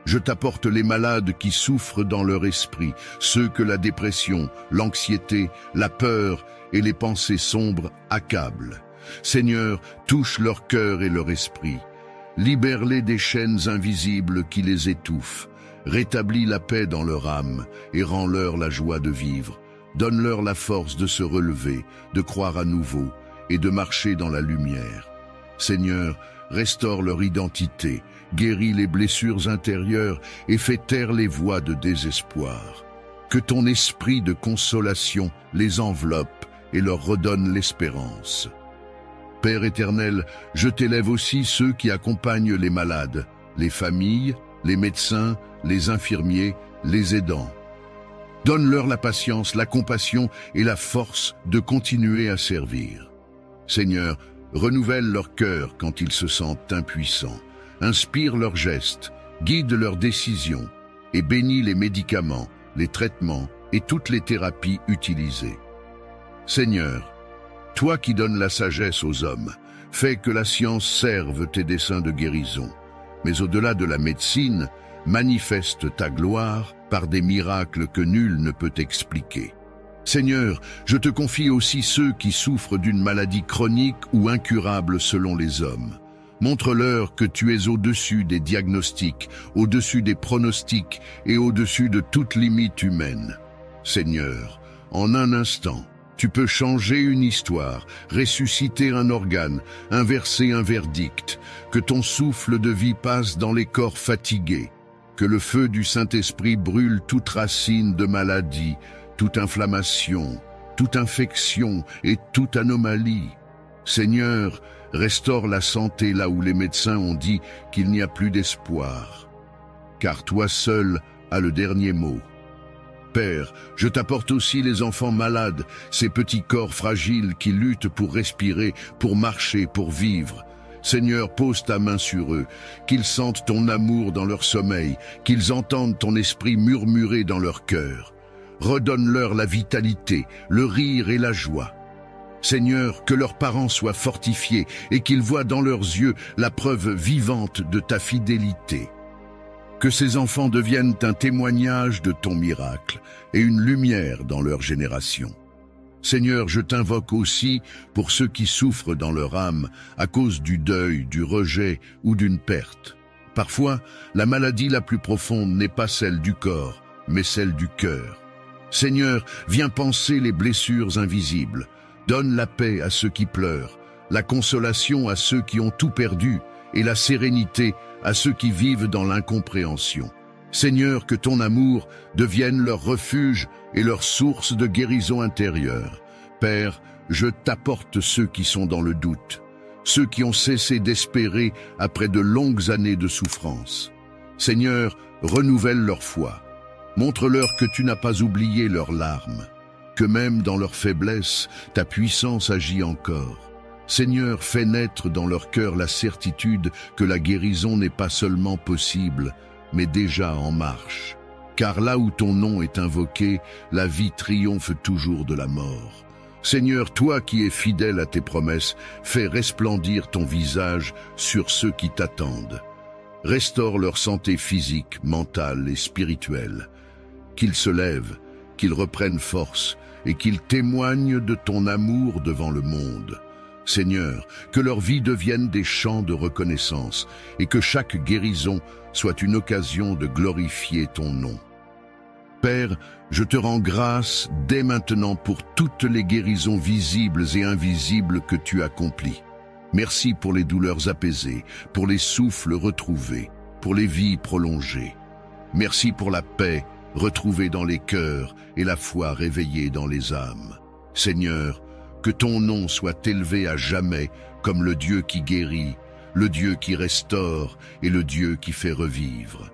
A: je t'apporte les malades qui souffrent dans leur esprit, ceux que la dépression, l'anxiété, la peur et les pensées sombres accablent. Seigneur, touche leur cœur et leur esprit. Libère-les des chaînes invisibles qui les étouffent. Rétablis la paix dans leur âme et rends-leur la joie de vivre. Donne-leur la force de se relever, de croire à nouveau et de marcher dans la lumière. Seigneur, restaure leur identité, guéris les blessures intérieures et fais taire les voix de désespoir. Que ton esprit de consolation les enveloppe et leur redonne l'espérance. Père éternel, je t'élève aussi ceux qui accompagnent les malades, les familles, les médecins, les infirmiers, les aidants. Donne-leur la patience, la compassion et la force de continuer à servir. Seigneur, renouvelle leur cœur quand ils se sentent impuissants. Inspire leurs gestes, guide leurs décisions et bénis les médicaments, les traitements et toutes les thérapies utilisées. Seigneur, toi qui donnes la sagesse aux hommes, fais que la science serve tes desseins de guérison. Mais au-delà de la médecine, manifeste ta gloire par des miracles que nul ne peut expliquer. Seigneur, je te confie aussi ceux qui souffrent d'une maladie chronique ou incurable selon les hommes. Montre-leur que tu es au-dessus des diagnostics, au-dessus des pronostics et au-dessus de toute limite humaine. Seigneur, en un instant, tu peux changer une histoire, ressusciter un organe, inverser un verdict, que ton souffle de vie passe dans les corps fatigués, que le feu du Saint-Esprit brûle toute racine de maladie, toute inflammation, toute infection et toute anomalie. Seigneur, restaure la santé là où les médecins ont dit qu'il n'y a plus d'espoir. Car toi seul as le dernier mot. Père, je t'apporte aussi les enfants malades, ces petits corps fragiles qui luttent pour respirer, pour marcher, pour vivre. Seigneur, pose ta main sur eux, qu'ils sentent ton amour dans leur sommeil, qu'ils entendent ton esprit murmurer dans leur cœur. Redonne-leur la vitalité, le rire et la joie. Seigneur, que leurs parents soient fortifiés et qu'ils voient dans leurs yeux la preuve vivante de ta fidélité. Que ces enfants deviennent un témoignage de ton miracle et une lumière dans leur génération. Seigneur, je t'invoque aussi pour ceux qui souffrent dans leur âme à cause du deuil, du rejet ou d'une perte. Parfois, la maladie la plus profonde n'est pas celle du corps, mais celle du cœur. Seigneur, viens panser les blessures invisibles. Donne la paix à ceux qui pleurent, la consolation à ceux qui ont tout perdu et la sérénité à ceux qui vivent dans l'incompréhension. Seigneur, que ton amour devienne leur refuge et leur source de guérison intérieure. Père, je t'apporte ceux qui sont dans le doute, ceux qui ont cessé d'espérer après de longues années de souffrance. Seigneur, renouvelle leur foi. Montre-leur que tu n'as pas oublié leurs larmes, que même dans leur faiblesse, ta puissance agit encore. Seigneur, fais naître dans leur cœur la certitude que la guérison n'est pas seulement possible, mais déjà en marche. Car là où ton nom est invoqué, la vie triomphe toujours de la mort. Seigneur, toi qui es fidèle à tes promesses, fais resplendir ton visage sur ceux qui t'attendent. Restaure leur santé physique, mentale et spirituelle. Qu'ils se lèvent, qu'ils reprennent force et qu'ils témoignent de ton amour devant le monde. Seigneur, que leur vie devienne des chants de reconnaissance et que chaque guérison soit une occasion de glorifier ton nom. Père, je te rends grâce dès maintenant pour toutes les guérisons visibles et invisibles que tu accomplis. Merci pour les douleurs apaisées, pour les souffles retrouvés, pour les vies prolongées. Merci pour la paix retrouvée dans les cœurs et la foi réveillée dans les âmes. Seigneur, que ton nom soit élevé à jamais comme le Dieu qui guérit, le Dieu qui restaure et le Dieu qui fait revivre.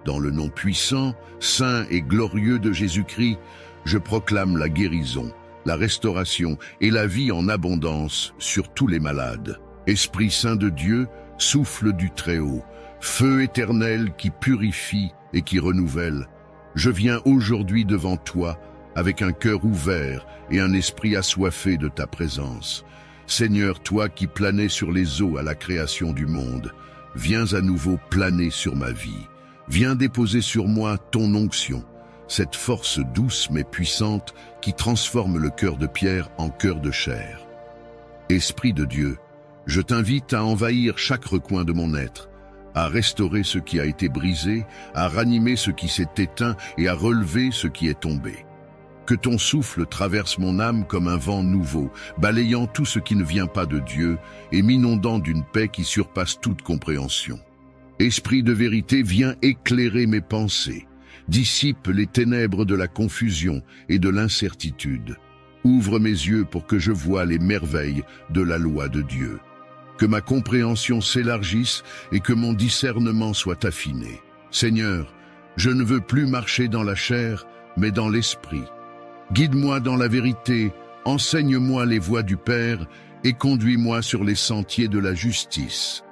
A: Dans le nom puissant, saint et glorieux de Jésus-Christ, je proclame la guérison, la restauration et la vie en abondance sur tous les malades. Esprit Saint de Dieu, souffle du Très-Haut, feu éternel qui purifie et qui renouvelle, je viens aujourd'hui devant toi avec un cœur ouvert et un esprit assoiffé de ta présence. Seigneur, toi qui planais sur les eaux à la création du monde, viens à nouveau planer sur ma vie. Viens déposer sur moi ton onction, cette force douce mais puissante qui transforme le cœur de pierre en cœur de chair. Esprit de Dieu, je t'invite à envahir chaque recoin de mon être, à restaurer ce qui a été brisé, à ranimer ce qui s'est éteint et à relever ce qui est tombé. Que ton souffle traverse mon âme comme un vent nouveau, balayant tout ce qui ne vient pas de Dieu et m'inondant d'une paix qui surpasse toute compréhension. Esprit de vérité, viens éclairer mes pensées, dissipe les ténèbres de la confusion et de l'incertitude. Ouvre mes yeux pour que je voie les merveilles de la loi de Dieu. Que ma compréhension s'élargisse et que mon discernement soit affiné. Seigneur, je ne veux plus marcher dans la chair, mais dans l'esprit. Guide-moi dans la vérité, enseigne-moi les voies du Père et conduis-moi sur les sentiers de la justice.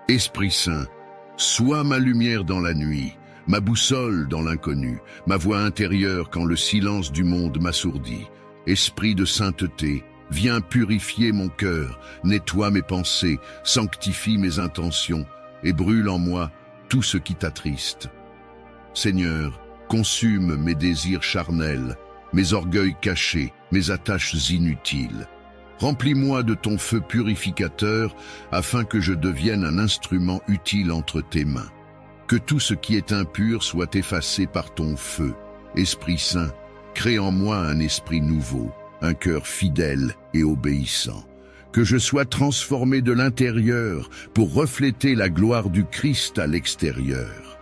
A: Esprit Saint, sois ma lumière dans la nuit, ma boussole dans l'inconnu, ma voix intérieure quand le silence du monde m'assourdit. Esprit de sainteté, viens purifier mon cœur, nettoie mes pensées, sanctifie mes intentions et brûle en moi tout ce qui t'attriste. Seigneur, consume mes désirs charnels, mes orgueils cachés, mes attaches inutiles. Remplis-moi de ton feu purificateur, afin que je devienne un instrument utile entre tes mains. Que tout ce qui est impur soit effacé par ton feu. Esprit Saint, crée en moi un esprit nouveau, un cœur fidèle et obéissant. Que je sois transformé de l'intérieur pour refléter la gloire du Christ à l'extérieur.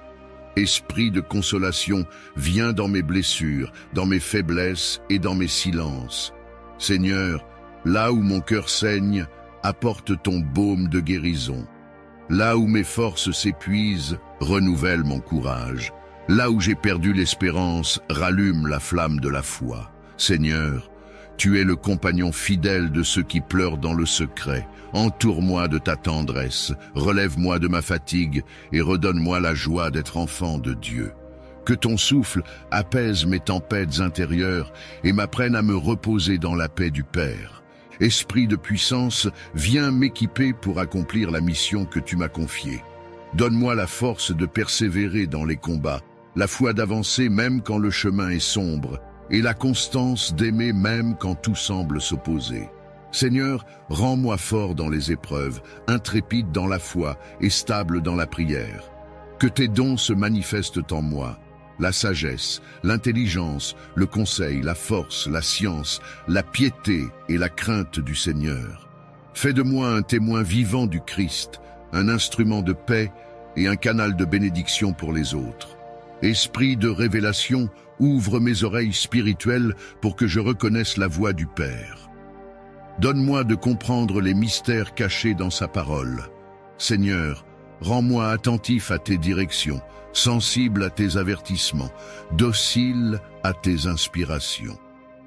A: Esprit de consolation, viens dans mes blessures, dans mes faiblesses et dans mes silences. Seigneur, là où mon cœur saigne, apporte ton baume de guérison. Là où mes forces s'épuisent, renouvelle mon courage. Là où j'ai perdu l'espérance, rallume la flamme de la foi. Seigneur, tu es le compagnon fidèle de ceux qui pleurent dans le secret. Entoure-moi de ta tendresse, relève-moi de ma fatigue et redonne-moi la joie d'être enfant de Dieu. Que ton souffle apaise mes tempêtes intérieures et m'apprenne à me reposer dans la paix du Père. Esprit de puissance, viens m'équiper pour accomplir la mission que tu m'as confiée. Donne-moi la force de persévérer dans les combats, la foi d'avancer même quand le chemin est sombre, et la constance d'aimer même quand tout semble s'opposer. Seigneur, rends-moi fort dans les épreuves, intrépide dans la foi et stable dans la prière. Que tes dons se manifestent en moi, la sagesse, l'intelligence, le conseil, la force, la science, la piété et la crainte du Seigneur. Fais de moi un témoin vivant du Christ, un instrument de paix et un canal de bénédiction pour les autres. Esprit de révélation, ouvre mes oreilles spirituelles pour que je reconnaisse la voix du Père. Donne-moi de comprendre les mystères cachés dans sa parole. Seigneur, rends-moi attentif à tes directions, sensible à tes avertissements, docile à tes inspirations.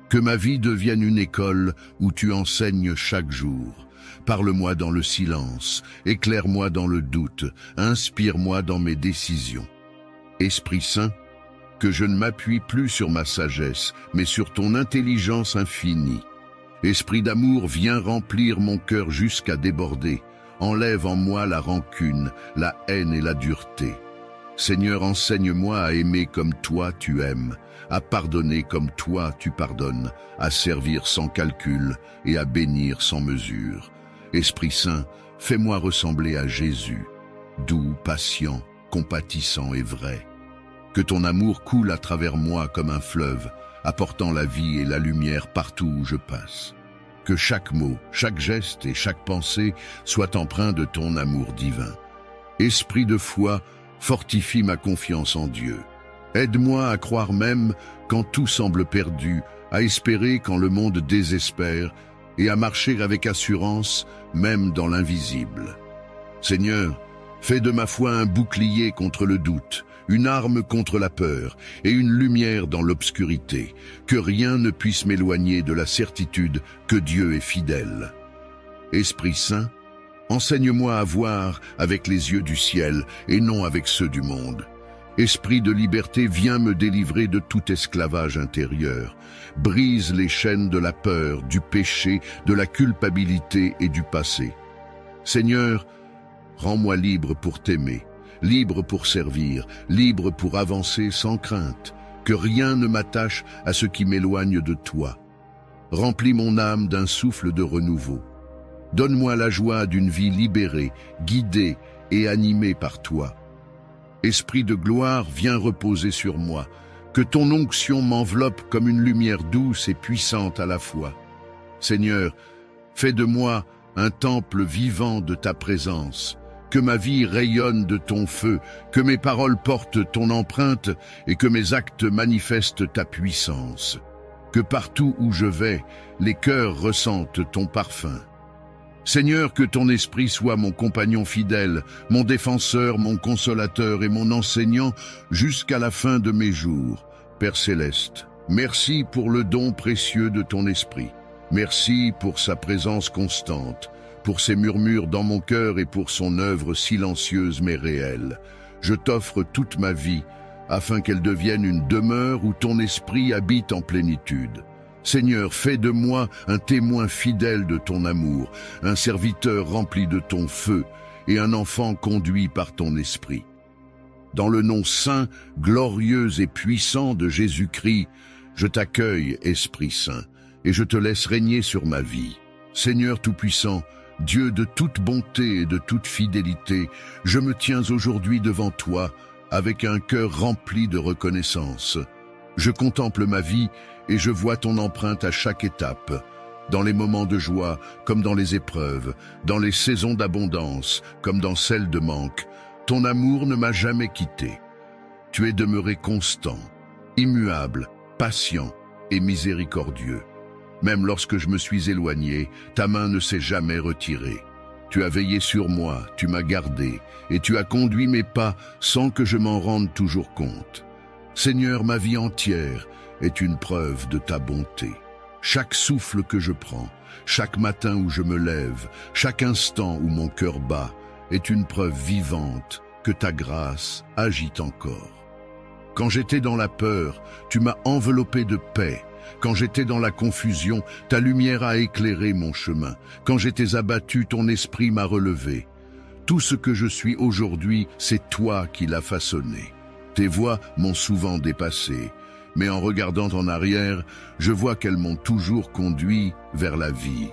A: Que ma vie devienne une école où tu enseignes chaque jour. Parle-moi dans le silence, éclaire-moi dans le doute, inspire-moi dans mes décisions. Esprit Saint, que je ne m'appuie plus sur ma sagesse, mais sur ton intelligence infinie. Esprit d'amour, viens remplir mon cœur jusqu'à déborder. Enlève en moi la rancune, la haine et la dureté. Seigneur, enseigne-moi à aimer comme toi tu aimes, à pardonner comme toi tu pardonnes, à servir sans calcul et à bénir sans mesure. Esprit Saint, fais-moi ressembler à Jésus, doux, patient, compatissant et vrai. Que ton amour coule à travers moi comme un fleuve, apportant la vie et la lumière partout où je passe. Que chaque mot, chaque geste et chaque pensée soient empreints de ton amour divin. Esprit de foi, fortifie ma confiance en Dieu. Aide-moi à croire même quand tout semble perdu, à espérer quand le monde désespère et à marcher avec assurance même dans l'invisible. Seigneur, fais de ma foi un bouclier contre le doute, une arme contre la peur et une lumière dans l'obscurité, que rien ne puisse m'éloigner de la certitude que Dieu est fidèle. Esprit Saint, enseigne-moi à voir avec les yeux du ciel et non avec ceux du monde. Esprit de liberté, viens me délivrer de tout esclavage intérieur. Brise les chaînes de la peur, du péché, de la culpabilité et du passé. Seigneur, rends-moi libre pour t'aimer, libre pour servir, libre pour avancer sans crainte, que rien ne m'attache à ce qui m'éloigne de toi. Remplis mon âme d'un souffle de renouveau. Donne-moi la joie d'une vie libérée, guidée et animée par toi. Esprit de gloire, viens reposer sur moi, que ton onction m'enveloppe comme une lumière douce et puissante à la fois. Seigneur, fais de moi un temple vivant de ta présence, que ma vie rayonne de ton feu, que mes paroles portent ton empreinte et que mes actes manifestent ta puissance. Que partout où je vais, les cœurs ressentent ton parfum. Seigneur, que ton esprit soit mon compagnon fidèle, mon défenseur, mon consolateur et mon enseignant jusqu'à la fin de mes jours. Père céleste, merci pour le don précieux de ton esprit. Merci pour sa présence constante, pour ses murmures dans mon cœur et pour son œuvre silencieuse mais réelle. Je t'offre toute ma vie, afin qu'elle devienne une demeure où ton esprit habite en plénitude. Seigneur, fais de moi un témoin fidèle de ton amour, un serviteur rempli de ton feu et un enfant conduit par ton esprit. Dans le nom saint, glorieux et puissant de Jésus-Christ, Je t'accueille, Esprit Saint, et je te laisse régner sur ma vie. Seigneur Tout-Puissant, Dieu de toute bonté et de toute fidélité, je me tiens aujourd'hui devant toi avec un cœur rempli de reconnaissance. Je contemple ma vie et je vois ton empreinte à chaque étape, dans les moments de joie comme dans les épreuves, dans les saisons d'abondance comme dans celles de manque. Ton amour ne m'a jamais quitté. Tu es demeuré constant, immuable, patient et miséricordieux. Même lorsque je me suis éloigné, ta main ne s'est jamais retirée. Tu as veillé sur moi, tu m'as gardé, et tu as conduit mes pas sans que je m'en rende toujours compte. Seigneur, ma vie entière est une preuve de ta bonté. Chaque souffle que je prends, chaque matin où je me lève, chaque instant où mon cœur bat, est une preuve vivante que ta grâce agit encore. Quand j'étais dans la peur, tu m'as enveloppé de paix. Quand j'étais dans la confusion, ta lumière a éclairé mon chemin. Quand j'étais abattu, ton esprit m'a relevé. Tout ce que je suis aujourd'hui, c'est toi qui l'as façonné. Tes voies m'ont souvent dépassé, mais en regardant en arrière, je vois qu'elles m'ont toujours conduit vers la vie.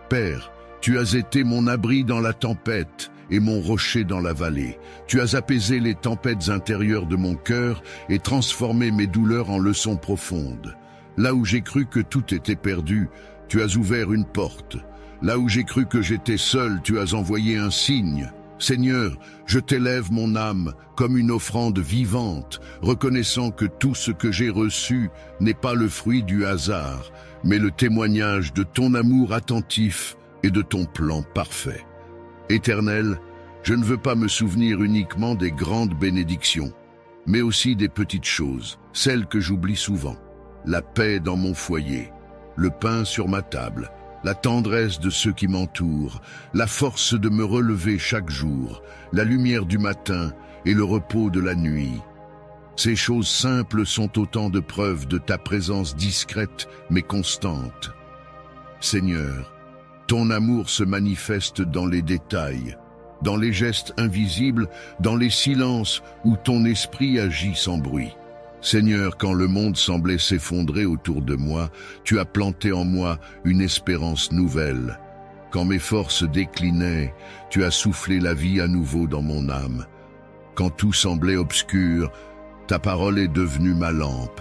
A: Père, tu as été mon abri dans la tempête et mon rocher dans la vallée. Tu as apaisé les tempêtes intérieures de mon cœur et transformé mes douleurs en leçons profondes. Là où j'ai cru que tout était perdu, tu as ouvert une porte. Là où j'ai cru que j'étais seul, tu as envoyé un signe. Seigneur, je t'élève mon âme comme une offrande vivante, reconnaissant que tout ce que j'ai reçu n'est pas le fruit du hasard, mais le témoignage de ton amour attentif et de ton plan parfait. Éternel, je ne veux pas me souvenir uniquement des grandes bénédictions, mais aussi des petites choses, celles que j'oublie souvent. La paix dans mon foyer, le pain sur ma table, la tendresse de ceux qui m'entourent, la force de me relever chaque jour, la lumière du matin et le repos de la nuit. Ces choses simples sont autant de preuves de ta présence discrète mais constante. Seigneur, ton amour se manifeste dans les détails, dans les gestes invisibles, dans les silences où ton esprit agit sans bruit. Seigneur, quand le monde semblait s'effondrer autour de moi, tu as planté en moi une espérance nouvelle. Quand mes forces déclinaient, tu as soufflé la vie à nouveau dans mon âme. Quand tout semblait obscur, ta parole est devenue ma lampe.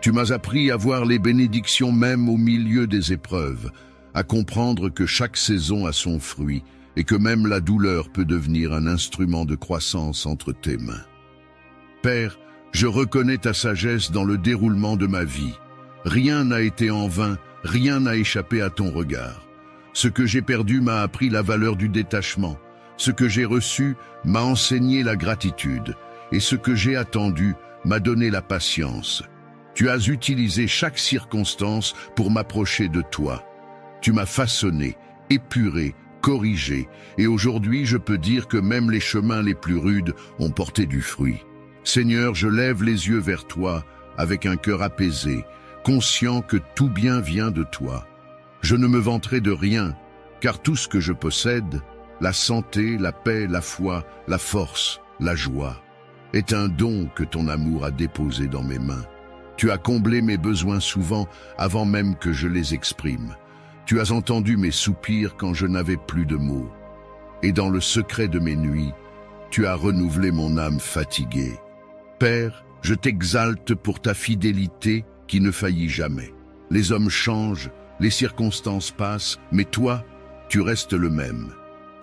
A: Tu m'as appris à voir les bénédictions même au milieu des épreuves, à comprendre que chaque saison a son fruit et que même la douleur peut devenir un instrument de croissance entre tes mains. Père, je reconnais ta sagesse dans le déroulement de ma vie. Rien n'a été en vain, rien n'a échappé à ton regard. Ce que j'ai perdu m'a appris la valeur du détachement. Ce que j'ai reçu m'a enseigné la gratitude. Et ce que j'ai attendu m'a donné la patience. Tu as utilisé chaque circonstance pour m'approcher de toi. Tu m'as façonné, épuré, corrigé. Et aujourd'hui, je peux dire que même les chemins les plus rudes ont porté du fruit. Seigneur, je lève les yeux vers toi avec un cœur apaisé, conscient que tout bien vient de toi. Je ne me vanterai de rien, car tout ce que je possède, la santé, la paix, la foi, la force, la joie, est un don que ton amour a déposé dans mes mains. Tu as comblé mes besoins souvent avant même que je les exprime. Tu as entendu mes soupirs quand je n'avais plus de mots. Et dans le secret de mes nuits, tu as renouvelé mon âme fatiguée. Père, je t'exalte pour ta fidélité qui ne faillit jamais. Les hommes changent, les circonstances passent, mais toi, tu restes le même.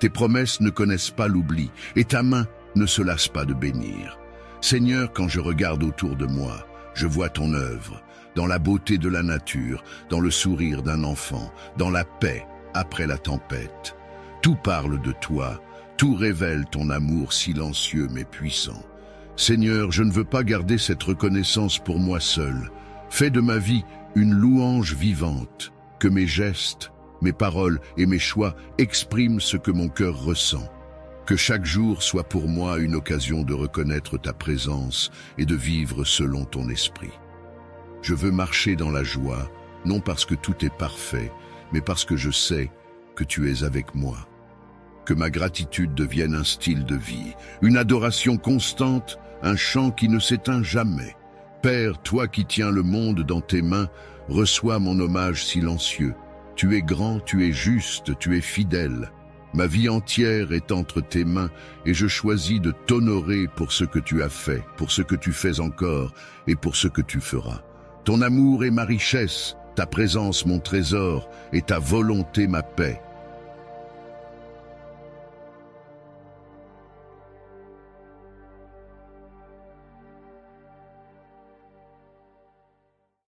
A: Tes promesses ne connaissent pas l'oubli, et ta main ne se lasse pas de bénir. Seigneur, quand je regarde autour de moi, je vois ton œuvre, dans la beauté de la nature, dans le sourire d'un enfant, dans la paix après la tempête. Tout parle de toi, tout révèle ton amour silencieux mais puissant. Seigneur, je ne veux pas garder cette reconnaissance pour moi seul. Fais de ma vie une louange vivante, que mes gestes, mes paroles et mes choix expriment ce que mon cœur ressent. Que chaque jour soit pour moi une occasion de reconnaître ta présence et de vivre selon ton esprit. Je veux marcher dans la joie, non parce que tout est parfait, mais parce que je sais que tu es avec moi. Que ma gratitude devienne un style de vie, une adoration constante, un chant qui ne s'éteint jamais. Père, toi qui tiens le monde dans tes mains, reçois mon hommage silencieux. Tu es grand, tu es juste, tu es fidèle. Ma vie entière est entre tes mains et je choisis de t'honorer pour ce que tu as fait, pour ce que tu fais encore et pour ce que tu feras. Ton amour est ma richesse, ta présence mon trésor et ta volonté ma paix.